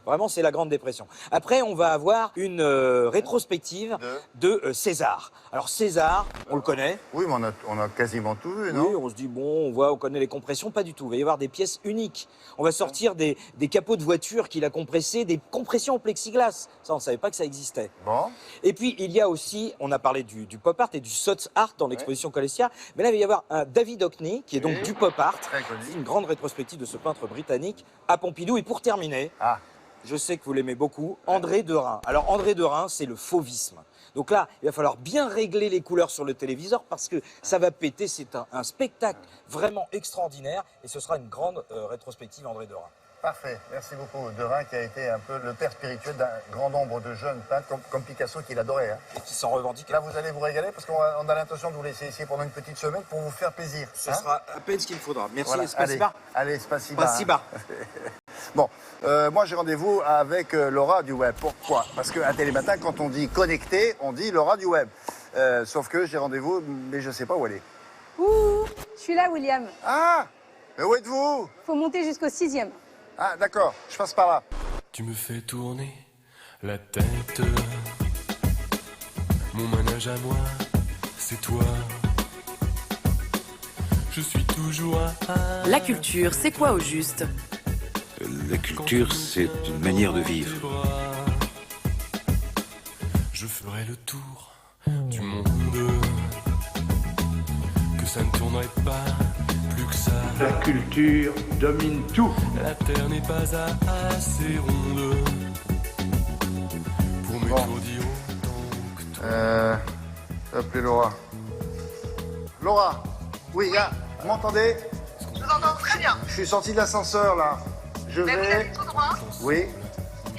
vraiment, c'est la Grande Dépression. Après, on va avoir une rétrospective de César. Alors, César, on le connaît. Oui, mais on a quasiment tout vu, non? Oui, on se dit, bon, on connaît les compressions, pas du tout. Il va y avoir des pièces uniques. On va sortir des capots de voitures qu'il a compressés, des compression en plexiglas. Ça, on ne savait pas que ça existait. Bon. Et puis, il y a aussi, on a parlé du pop art et du soc-art dans l'exposition Kolestia, mais là, il va y avoir un David Hockney, qui est donc du pop art. Une grande rétrospective de ce peintre britannique à Pompidou. Et pour terminer, je sais que vous l'aimez beaucoup, André Derain. Alors, André Derain, c'est le fauvisme. Donc là, il va falloir bien régler les couleurs sur le téléviseur parce que ça va péter. C'est un spectacle vraiment extraordinaire et ce sera une grande rétrospective André Derain. Parfait, merci beaucoup. Derain qui a été un peu le père spirituel d'un grand nombre de jeunes peintres comme Picasso qu'il adorait. Hein. Et qui s'en revendique. Là, vous allez vous régaler parce qu'on a l'intention de vous laisser ici pendant une petite semaine pour vous faire plaisir. Ce sera à peine ce qu'il faudra. Merci, voilà. Spasiba. Allez, Spasiba. Spasiba. Bon, moi j'ai rendez-vous avec Laura du web. Pourquoi? Parce qu'à Télématin, quand on dit connecté, on dit Laura du web. Sauf que j'ai rendez-vous, mais je ne sais pas où elle est. Ouh, je suis là, William. Ah, mais où êtes-vous? Faut monter jusqu'au 6e. Ah, d'accord, je passe par là. Tu me fais tourner la tête. Mon manège à moi, c'est toi. Je suis toujours à... La culture, c'est quoi au juste? La culture, c'est une manière de vivre. Je ferai le tour du monde. Que ça ne tournerait pas plus que ça. La culture domine tout. La terre n'est pas assez ronde pour m'étourdir autant que toi. Appelez Laura. Laura, oui, là, vous m'entendez? Je vous entends très bien. Je suis sorti de l'ascenseur, là. Je Mais vais... vous allez tout droit. Oui,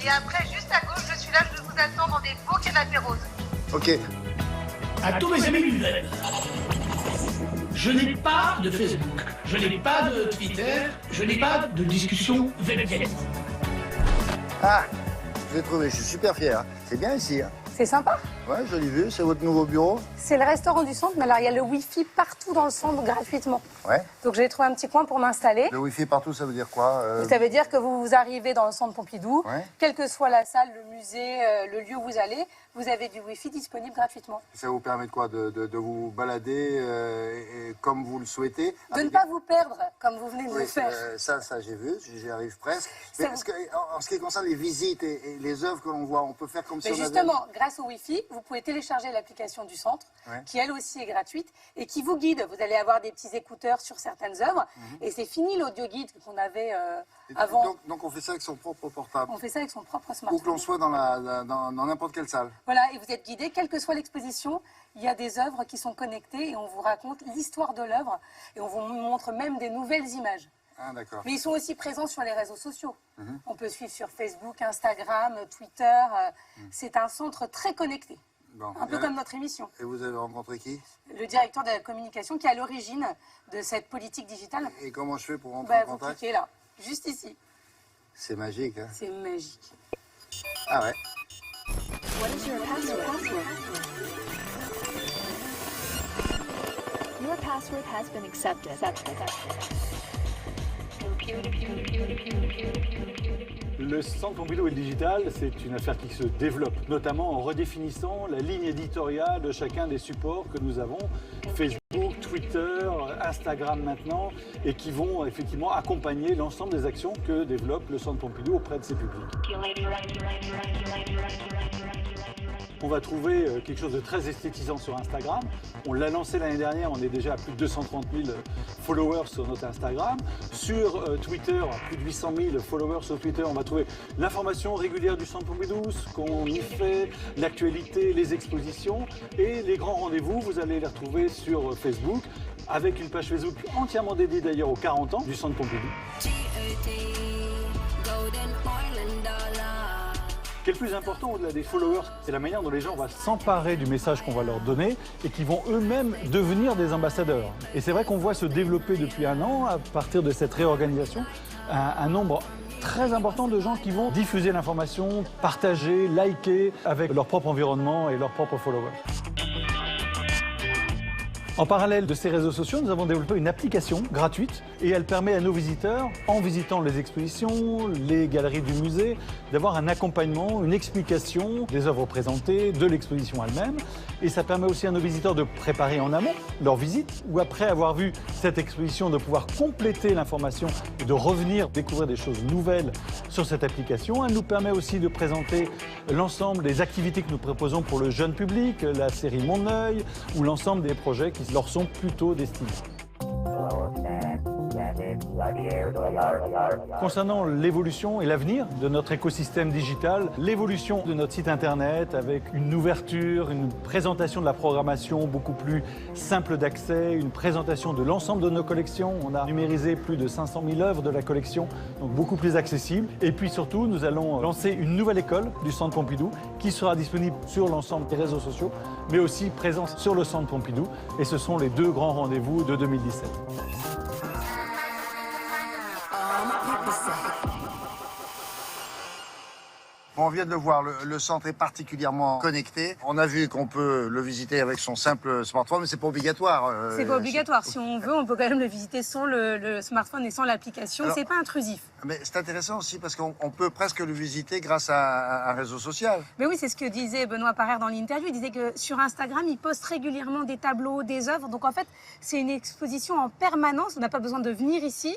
Et après, juste à gauche, je suis là, je vous attends dans des beaux canapés roses. ok. À tous mes amis du web, je n'ai pas de Facebook, je n'ai pas de Twitter, je n'ai pas de discussion web. Ah, je l'ai trouvé, je suis super fier. C'est bien ici, hein. C'est sympa. Ouais, joli vu, c'est votre nouveau bureau? C'est le restaurant du centre, mais alors il y a le Wi-Fi partout dans le centre gratuitement. Ouais. Donc j'ai trouvé un petit coin pour m'installer. Le Wi-Fi partout, ça veut dire quoi? Ça veut dire que vous arrivez dans le centre Pompidou, Ouais. quelle que soit la salle, le musée, le lieu où vous allez, vous avez du Wi-Fi disponible gratuitement. Ça vous permet de quoi? De vous balader et comme vous le souhaitez? De ne pas vous perdre, comme vous venez de Oui, le faire. ça j'y vu, j'y arrive presque. Mais C'est- en ce qui concerne les visites et les œuvres que l'on voit, on peut faire comme si Mais on avait... justement, grâce au Wi-Fi, vous pouvez télécharger l'application du centre, Ouais. qui elle aussi est gratuite, et qui vous guide. Vous allez avoir des petits écouteurs sur certaines œuvres, et c'est fini l'audio guide qu'on avait avant. Donc on fait ça avec son propre portable. On fait ça avec son propre Où smartphone. que l'on soit dans n'importe quelle salle. Voilà, et vous êtes guidé, quelle que soit l'exposition, il y a des œuvres qui sont connectées, et on vous raconte l'histoire de l'œuvre, et on vous montre même des nouvelles images. Ah, d'accord. Mais ils sont aussi présents sur les réseaux sociaux. Mhm. On peut suivre sur Facebook, Instagram, Twitter. C'est un centre très connecté. Bon. Un peu Et- comme notre émission. Et vous avez rencontré qui? Le directeur de la communication qui est à l'origine de cette politique digitale. Et comment je fais pour rentrer Bah, en vous contact? cliquez là, juste ici. C'est magique, hein? C'est magique. Ah ouais. What is your password? Your password has been accepted. Le Centre Pompidou et le digital, c'est une affaire qui se développe, notamment en redéfinissant la ligne éditoriale de chacun des supports que nous avons, Facebook, Twitter, Instagram maintenant, et qui vont effectivement accompagner l'ensemble des actions que développe le Centre Pompidou auprès de ses publics. On va trouver quelque chose de très esthétisant sur Instagram. On l'a lancé l'année dernière, on est déjà à plus de 230 000 followers sur notre Instagram. Sur Twitter, plus de 800 000 followers sur Twitter, on va trouver l'information régulière du Centre Pompidou, ce qu'on y fait, l'actualité, les expositions et les grands rendez-vous. Vous allez les retrouver sur Facebook, avec une page Facebook entièrement dédiée d'ailleurs aux 40 ans du Centre Pompidou. Ce qui est le plus important au-delà des followers, c'est la manière dont les gens vont s'emparer du message qu'on va leur donner et qui vont eux-mêmes devenir des ambassadeurs. Et c'est vrai qu'on voit se développer depuis un an, à partir de cette réorganisation, un nombre très important de gens qui vont diffuser l'information, partager, liker avec leur propre environnement et leurs propres followers. En parallèle de ces réseaux sociaux, nous avons développé une application gratuite et elle permet à nos visiteurs, en visitant les expositions, les galeries du musée, d'avoir un accompagnement, une explication des œuvres présentées, de l'exposition elle-même. Et ça permet aussi à nos visiteurs de préparer en amont leur visite ou après avoir vu cette exposition, de pouvoir compléter l'information et de revenir découvrir des choses nouvelles sur cette application. Elle nous permet aussi de présenter l'ensemble des activités que nous proposons pour le jeune public, la série Mon œil ou l'ensemble des projets qui leur sont plutôt destinés. Concernant l'évolution et l'avenir de notre écosystème digital, l'évolution de notre site internet avec une ouverture, une présentation de la programmation beaucoup plus simple d'accès, une présentation de l'ensemble de nos collections. On a numérisé plus de 500 000 œuvres de la collection, donc beaucoup plus accessible. Et puis surtout, nous allons lancer une nouvelle école du Centre Pompidou qui sera disponible sur l'ensemble des réseaux sociaux, mais aussi présente sur le Centre Pompidou. Et ce sont les deux grands rendez-vous de 2017. On vient de le voir, le centre est particulièrement connecté. On a vu qu'on peut le visiter avec son simple smartphone, mais c'est pas obligatoire. C'est pas obligatoire. Si on veut, on peut quand même le visiter sans le smartphone et sans l'application. C'est pas intrusif. Mais c'est intéressant aussi parce qu'on peut presque le visiter grâce à un réseau social. Mais oui, c'est ce que disait Benoît Parer dans l'interview. Il disait que sur Instagram, il poste régulièrement des tableaux, des œuvres. Donc en fait, c'est une exposition en permanence. On n'a pas besoin de venir ici.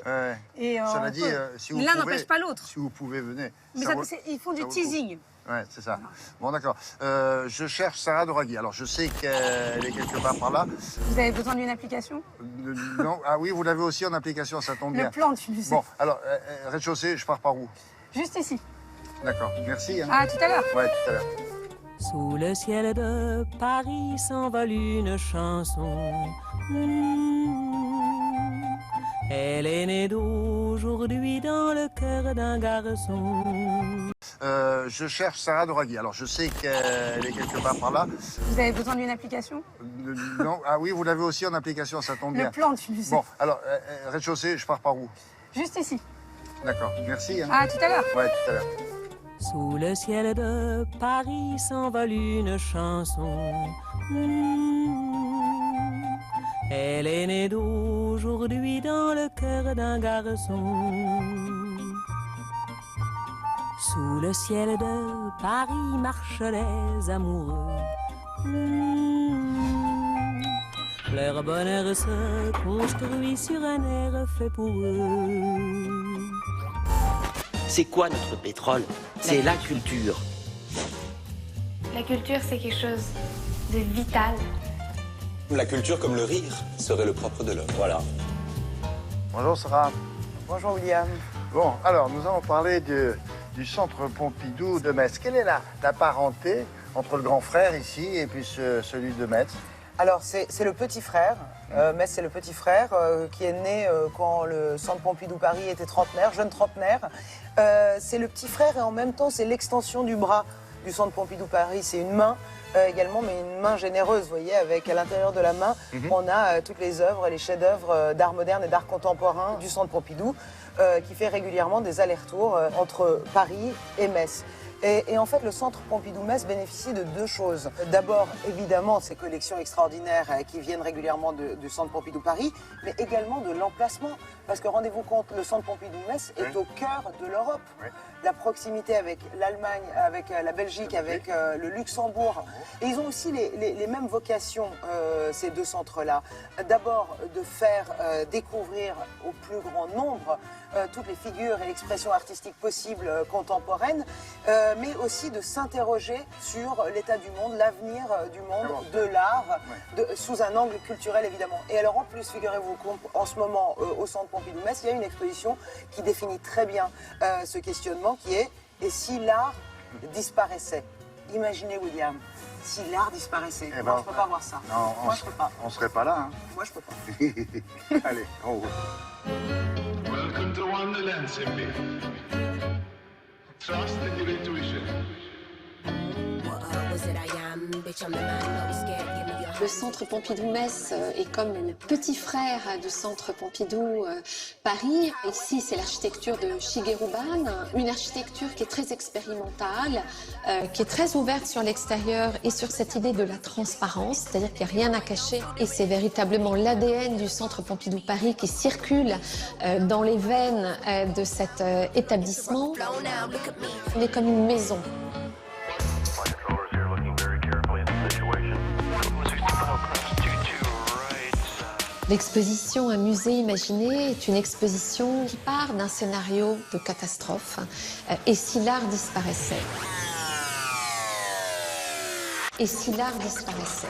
Et cela dit, si vous l'un pouvez, n'empêche pas l'autre. Si vous pouvez, venez. Mais ils font du teasing. Ouais, c'est ça. Bon, d'accord. Je cherche Sarah Doraghi. Alors, je sais qu'elle est quelque part par là. Vous avez besoin d'une application? Non. Ah oui, vous l'avez aussi en application, ça tombe bien. Le plan du musée. Bon, alors, rez-de-chaussée, je pars par où? Juste ici. D'accord, merci. Hein. À tout à l'heure. Ouais, tout à l'heure. Sous le ciel de Paris s'envole une chanson. Elle est née d'aujourd'hui dans le cœur d'un garçon. Je cherche Sarah Doraghi. Alors, je sais qu'elle est quelque part par là. Vous avez besoin d'une application? Non. Ah oui, vous l'avez aussi en application, ça tombe bien. Le plan du musée. Bon, alors, rez-de-chaussée, je pars par où? Juste ici. D'accord, merci. Hein. À tout à l'heure. Ouais, tout à l'heure. Sous le ciel de Paris s'envole une chanson. Elle est née d'aujourd'hui dans le cœur d'un garçon. Sous le ciel de Paris marchent les amoureux. Leur bonheur se construit sur un air fait pour eux. C'est quoi notre pétrole? C'est la culture. La culture, c'est quelque chose de vital. La culture, comme le rire, serait le propre de l'homme. Voilà. Bonjour Sarah. Bonjour William. Bon, alors nous allons parler du centre Pompidou de Metz. Quelle est la parenté entre le grand frère ici et puis celui de Metz? Alors c'est le petit frère. Metz, c'est le petit frère qui est né quand le centre Pompidou Paris était trentenaire, jeune trentenaire. C'est le petit frère et en même temps c'est l'extension du bras du centre Pompidou Paris. C'est une main également, mais une main généreuse, vous voyez, avec à l'intérieur de la main, on a toutes les œuvres, les chefs-d'œuvre d'art moderne et d'art contemporain du centre Pompidou, qui fait régulièrement des allers-retours entre Paris et Metz. Et en fait, le centre Pompidou-Metz bénéficie de deux choses. D'abord, évidemment, ces collections extraordinaires qui viennent régulièrement du centre Pompidou-Paris, mais également de l'emplacement. Parce que rendez-vous compte, le centre Pompidou-Metz est au cœur de l'Europe. La proximité avec l'Allemagne, avec la Belgique, avec le Luxembourg. Et ils ont aussi les mêmes vocations, ces deux centres-là. D'abord, de faire découvrir au plus grand nombre toutes les figures et expressions artistiques possibles contemporaines, mais aussi de s'interroger sur l'état du monde, l'avenir du monde, de l'art, sous un angle culturel évidemment. Et alors en plus, figurez-vous qu'en ce moment, au centre Pompidou-Metz, il y a une exposition qui définit très bien ce questionnement qui est « Et si l'art disparaissait ?» Imaginez, William, si l'art disparaissait. Moi, je ne peux pas voir ça. Non, moi, je peux pas. On ne serait pas là. Hein. Moi, je peux pas. Allez, en haut. Welcome to Wonderland, Simbi. Trust in your intuition. Le centre Pompidou-Metz est comme le petit frère du centre Pompidou Paris. Ici, c'est l'architecture de Shigeru Ban, une architecture qui est très expérimentale, qui est très ouverte sur l'extérieur et sur cette idée de la transparence, c'est-à-dire qu'il n'y a rien à cacher. Et c'est véritablement l'ADN du centre Pompidou Paris qui circule dans les veines de cet établissement. On est comme une maison. L'exposition Un musée imaginé est une exposition qui part d'un scénario de catastrophe. Et si l'art disparaissait? Et si l'art disparaissait?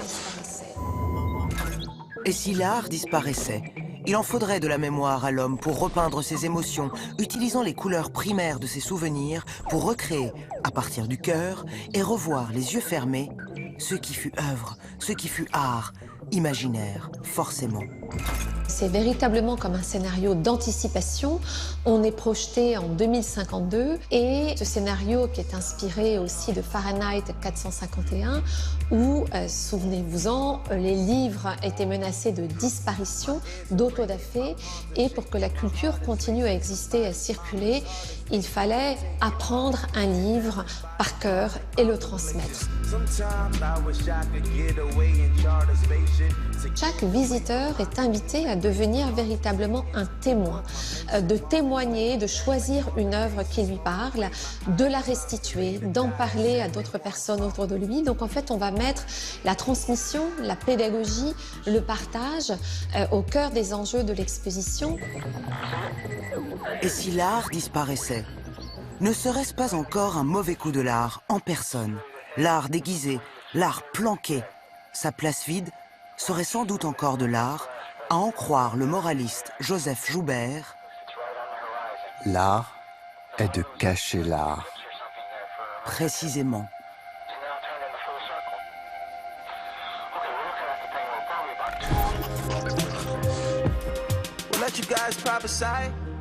Et si l'art disparaissait? Il en faudrait de la mémoire à l'homme pour repeindre ses émotions, utilisant les couleurs primaires de ses souvenirs pour recréer, à partir du cœur, et revoir les yeux fermés, ce qui fut œuvre, ce qui fut art, imaginaire, forcément. C'est véritablement comme un scénario d'anticipation. On est projeté en 2052 et ce scénario qui est inspiré aussi de Fahrenheit 451 où, souvenez-vous-en, les livres étaient menacés de disparition, d'autodafé et pour que la culture continue à exister, à circuler, il fallait apprendre un livre par cœur et le transmettre. Chaque visiteur est invité à devenir véritablement un témoin, de témoigner, de choisir une œuvre qui lui parle, de la restituer, d'en parler à d'autres personnes autour de lui. Donc en fait, on va mettre la transmission, la pédagogie, le partage au cœur des enjeux de l'exposition. Et si l'art disparaissait? Ne serait-ce pas encore un mauvais coup de l'art en personne? L'art déguisé, l'art planqué. Sa place vide serait sans doute encore de l'art, à en croire le moraliste Joseph Joubert. L'art est de cacher l'art. Précisément.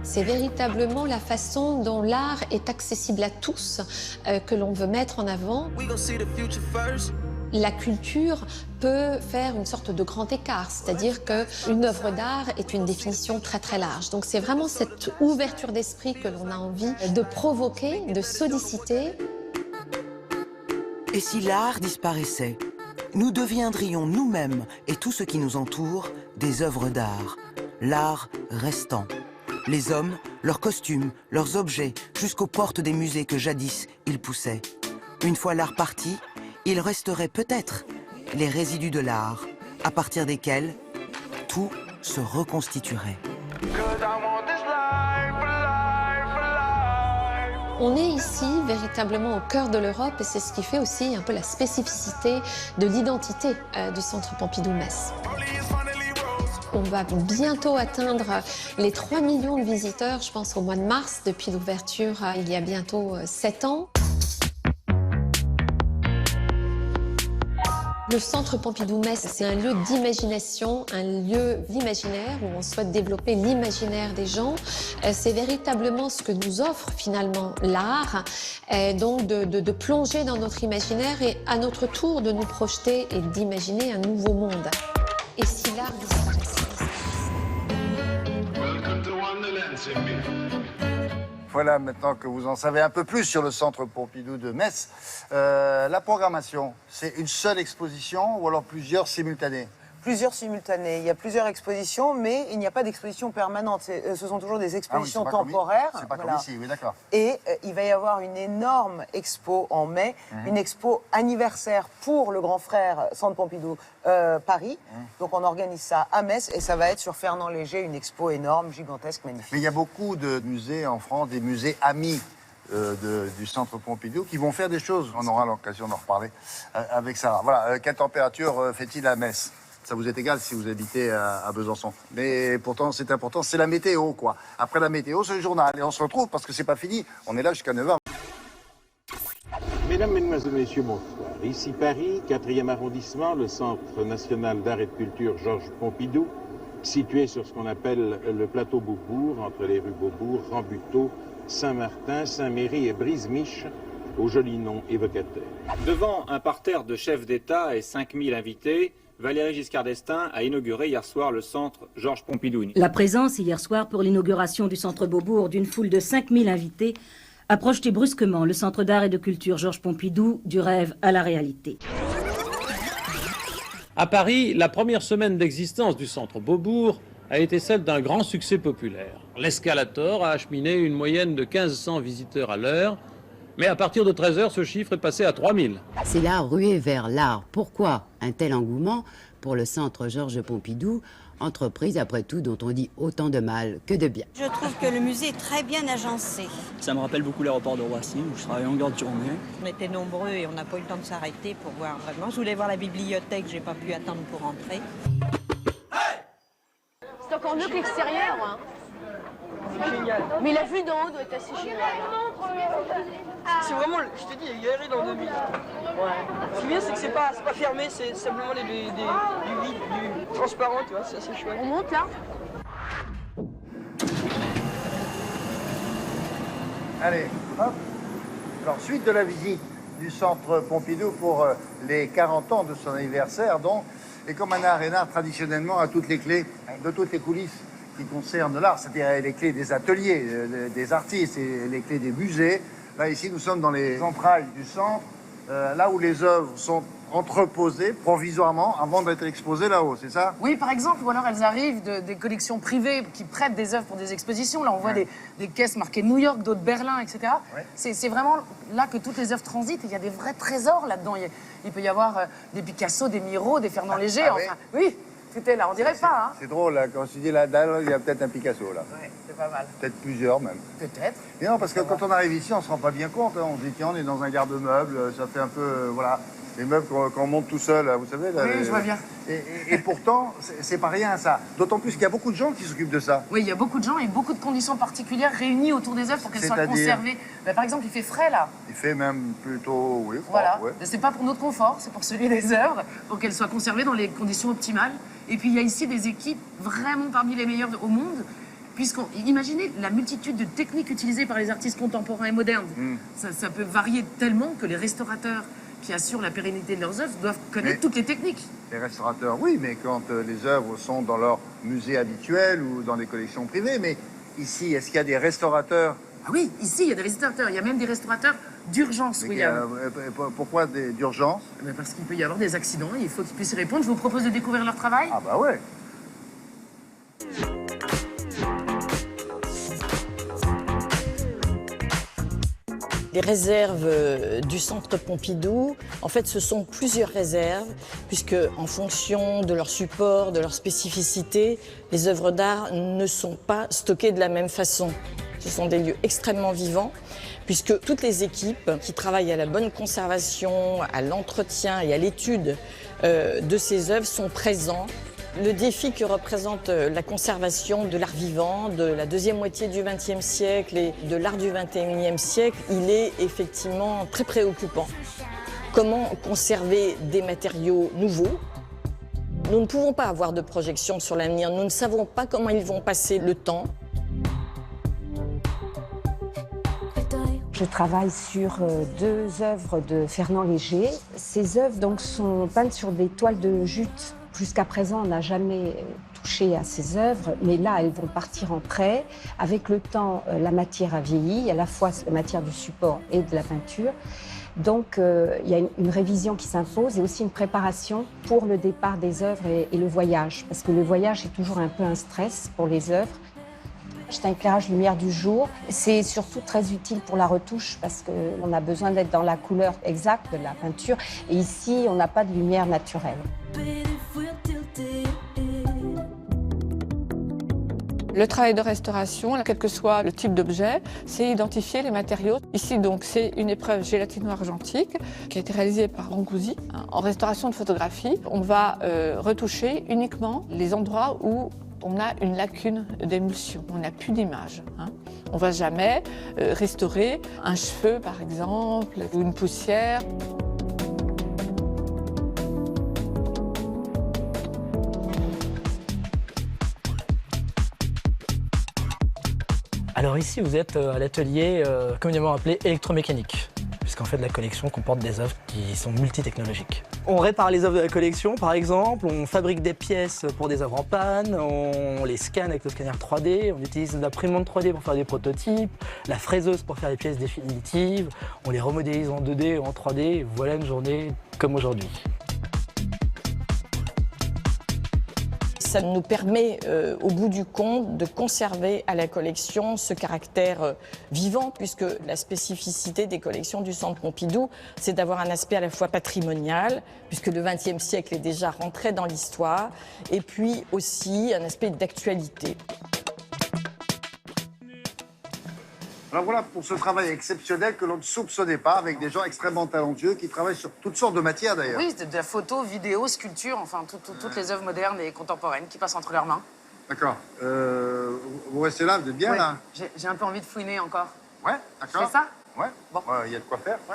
C'est véritablement la façon dont l'art est accessible à tous que l'on veut mettre en avant. La culture peut faire une sorte de grand écart, c'est-à-dire qu'une œuvre d'art est une définition très très large. Donc c'est vraiment cette ouverture d'esprit que l'on a envie de provoquer, de solliciter. Et si l'art disparaissait? Nous deviendrions nous-mêmes et tout ce qui nous entoure des œuvres d'art. L'art restant. Les hommes, leurs costumes, leurs objets, jusqu'aux portes des musées que jadis ils poussaient. Une fois l'art parti, il resterait peut-être les résidus de l'art, à partir desquels tout se reconstituerait. On est ici véritablement au cœur de l'Europe et c'est ce qui fait aussi un peu la spécificité de l'identité du Centre Pompidou-Metz. On va bientôt atteindre les 3 millions de visiteurs, je pense, au mois de mars, depuis l'ouverture il y a bientôt 7 ans. Le Centre Pompidou-Metz, c'est un lieu d'imagination, un lieu d'imaginaire où on souhaite développer l'imaginaire des gens. C'est véritablement ce que nous offre finalement l'art, donc de plonger dans notre imaginaire et à notre tour de nous projeter et d'imaginer un nouveau monde. Et si l'art disparaissait? Voilà, maintenant que vous en savez un peu plus sur le Centre Pompidou de Metz, la programmation, c'est une seule exposition ou alors plusieurs simultanées? Plusieurs simultanées. Il y a plusieurs expositions, mais il n'y a pas d'exposition permanente. Ce sont toujours des expositions temporaires. C'est pas comme ici, oui, d'accord. Et il va y avoir une énorme expo en mai, une expo anniversaire pour le grand frère Centre Pompidou Paris. Donc on organise ça à Metz et ça va être sur Fernand Léger, une expo énorme, gigantesque, magnifique. Mais il y a beaucoup de musées en France, des musées amis du Centre Pompidou qui vont faire des choses. On aura l'occasion d'en reparler avec Sarah. Voilà, quelle température fait-il à Metz? Ça vous est égal si vous habitez à Besançon. Mais pourtant, c'est important, c'est la météo, quoi. Après la météo, c'est le journal. Et on se retrouve parce que c'est pas fini. On est là jusqu'à 9h. Mesdames, Mesdemoiselles, Messieurs, bonsoir. Ici Paris, 4e arrondissement, le Centre national d'art et de culture Georges Pompidou, situé sur ce qu'on appelle le plateau Beaubourg, entre les rues Beaubourg, Rambuteau, Saint-Martin, Saint-Méry et Brise-Miche, au joli nom évocateur. Devant un parterre de chefs d'État et 5000 invités, Valéry Giscard d'Estaing a inauguré hier soir le centre Georges Pompidou. La présence hier soir pour l'inauguration du centre Beaubourg d'une foule de 5000 invités a projeté brusquement le centre d'art et de culture Georges Pompidou du rêve à la réalité. À Paris, la première semaine d'existence du centre Beaubourg a été celle d'un grand succès populaire. L'Escalator a acheminé une moyenne de 1500 visiteurs à l'heure. Mais à partir de 13h, ce chiffre est passé à 3000. C'est la ruée vers l'art. Pourquoi un tel engouement pour le centre Georges Pompidou, entreprise après tout dont on dit autant de mal que de bien? Je trouve que le musée est très bien agencé. Ça me rappelle beaucoup l'aéroport de Roissy où je travaillais en longueur de journée. On était nombreux et on n'a pas eu le temps de s'arrêter pour voir vraiment. Je voulais voir la bibliothèque, j'ai pas pu attendre pour rentrer. C'est encore mieux que l'extérieur, hein. C'est génial. Mais la vue d'en haut doit être assez géniale. C'est vraiment, je te dis, il y a galerie dans 2000. Ouais. Ce qui est bien, c'est que c'est pas fermé, c'est simplement du vide, du transparent, tu vois, c'est assez chouette. On monte là? Allez, hop. Alors, suite de la visite du centre Pompidou pour les 40 ans de son anniversaire, donc, et comme Anna Arénard, traditionnellement, a toutes les clés de toutes les coulisses qui concernent l'art, c'est-à-dire les clés des ateliers, des artistes et les clés des musées. Là, ici, nous sommes dans les entrailles du centre, là où les œuvres sont entreposées provisoirement avant d'être exposées là-haut, c'est ça? Oui, par exemple, ou alors elles arrivent des collections privées qui prêtent des œuvres pour des expositions. Là, on voit des caisses marquées New York, d'autres Berlin, etc. Ouais. C'est vraiment là que toutes les œuvres transitent. Il y a des vrais trésors là-dedans. Il peut y avoir des Picasso, des Miro, des Fernand Léger. Enfin, oui, tout est là. On dirait pas, hein? C'est drôle, là, quand tu dis là-dedans, il y a peut-être un Picasso, là. Oui, c'est pas mal. Peut-être plusieurs, même. Peut-être. Mais non, parce que quand on arrive ici, on se rend pas bien compte. Hein. On se dit, tiens, on est dans un garde-meuble, ça fait un peu, voilà, les meubles qu'on monte tout seul, là, vous savez. Là, Oui, je vois bien. Et pourtant, c'est pas rien, ça. D'autant plus qu'il y a beaucoup de gens qui s'occupent de ça. Oui, il y a beaucoup de gens et beaucoup de conditions particulières réunies autour des œuvres pour qu'elles soient C'est-à-dire conservées. Ben, par exemple, il fait frais, là. Il fait même plutôt, oui, froid, Voilà. ouais. C'est pas pour notre confort, c'est pour celui des œuvres, pour qu'elles soient conservées dans les conditions optimales. Et puis, il y a ici des équipes vraiment parmi les meilleures au monde. Imaginez la multitude de techniques utilisées par les artistes contemporains et modernes. Ça peut varier tellement que les restaurateurs qui assurent la pérennité de leurs œuvres doivent connaître toutes les techniques. Les restaurateurs, oui, mais quand les œuvres sont dans leur musée habituel ou dans des collections privées. Mais ici, est-ce qu'il y a des restaurateurs? Ah oui, ici, il y a des restaurateurs. Il y a même des restaurateurs d'urgence, William. Pourquoi d'urgence? Parce qu'il peut y avoir des accidents et il faut qu'ils puissent y répondre. Je vous propose de découvrir leur travail. Ah bah ouais. Les réserves du Centre Pompidou, en fait, ce sont plusieurs réserves, puisque en fonction de leur support, de leur spécificité, les œuvres d'art ne sont pas stockées de la même façon. Ce sont des lieux extrêmement vivants, puisque toutes les équipes qui travaillent à la bonne conservation, à l'entretien et à l'étude de ces œuvres sont présents. Le défi que représente la conservation de l'art vivant de la deuxième moitié du XXe siècle et de l'art du XXIe siècle, il est effectivement très préoccupant. Comment conserver des matériaux nouveaux? Nous ne pouvons pas avoir de projection sur l'avenir, nous ne savons pas comment ils vont passer le temps. Je travaille sur 2 œuvres de Fernand Léger. Ces œuvres donc, sont peintes sur des toiles de jute. Jusqu'à présent, on n'a jamais touché à ces œuvres, mais là, elles vont partir en prêt. Avec le temps, la matière a vieilli, à la fois la matière du support et de la peinture. Donc, il y a une révision qui s'impose et aussi une préparation pour le départ des œuvres et le voyage. Parce que le voyage est toujours un peu un stress pour les œuvres. C'est un éclairage lumière du jour. C'est surtout très utile pour la retouche parce qu'on a besoin d'être dans la couleur exacte de la peinture. Et ici, on n'a pas de lumière naturelle. Le travail de restauration, quel que soit le type d'objet, c'est identifier les matériaux. Ici, donc, c'est une épreuve gélatino-argentique qui a été réalisée par Brancusi. En restauration de photographie, on va retoucher uniquement les endroits où on a une lacune d'émulsion, on n'a plus d'image. On ne va jamais restaurer un cheveu, par exemple, ou une poussière. Alors ici, vous êtes à l'atelier communément appelé électromécanique, puisqu'en fait, la collection comporte des œuvres qui sont multitechnologiques. On répare les œuvres de la collection, par exemple, on fabrique des pièces pour des œuvres en panne, on les scanne avec le scanner 3D, on utilise l'imprimante 3D pour faire des prototypes, la fraiseuse pour faire les pièces définitives, on les remodélise en 2D ou en 3D, voilà une journée comme aujourd'hui. Ça nous permet, au bout du compte, de conserver à la collection ce caractère vivant, puisque la spécificité des collections du Centre Pompidou, c'est d'avoir un aspect à la fois patrimonial, puisque le XXe siècle est déjà rentré dans l'histoire, et puis aussi un aspect d'actualité. Alors voilà pour ce travail exceptionnel que l'on ne soupçonnait pas, avec des gens extrêmement talentueux qui travaillent sur toutes sortes de matières d'ailleurs. Oui, de la photo, vidéo, sculpture, enfin toutes les œuvres modernes et contemporaines qui passent entre leurs mains. D'accord. Vous restez là, vous êtes bien Ouais. là? J'ai un peu envie de fouiner encore. Ouais, Je d'accord. fais ça? Ouais. Bon. Il y a de quoi faire.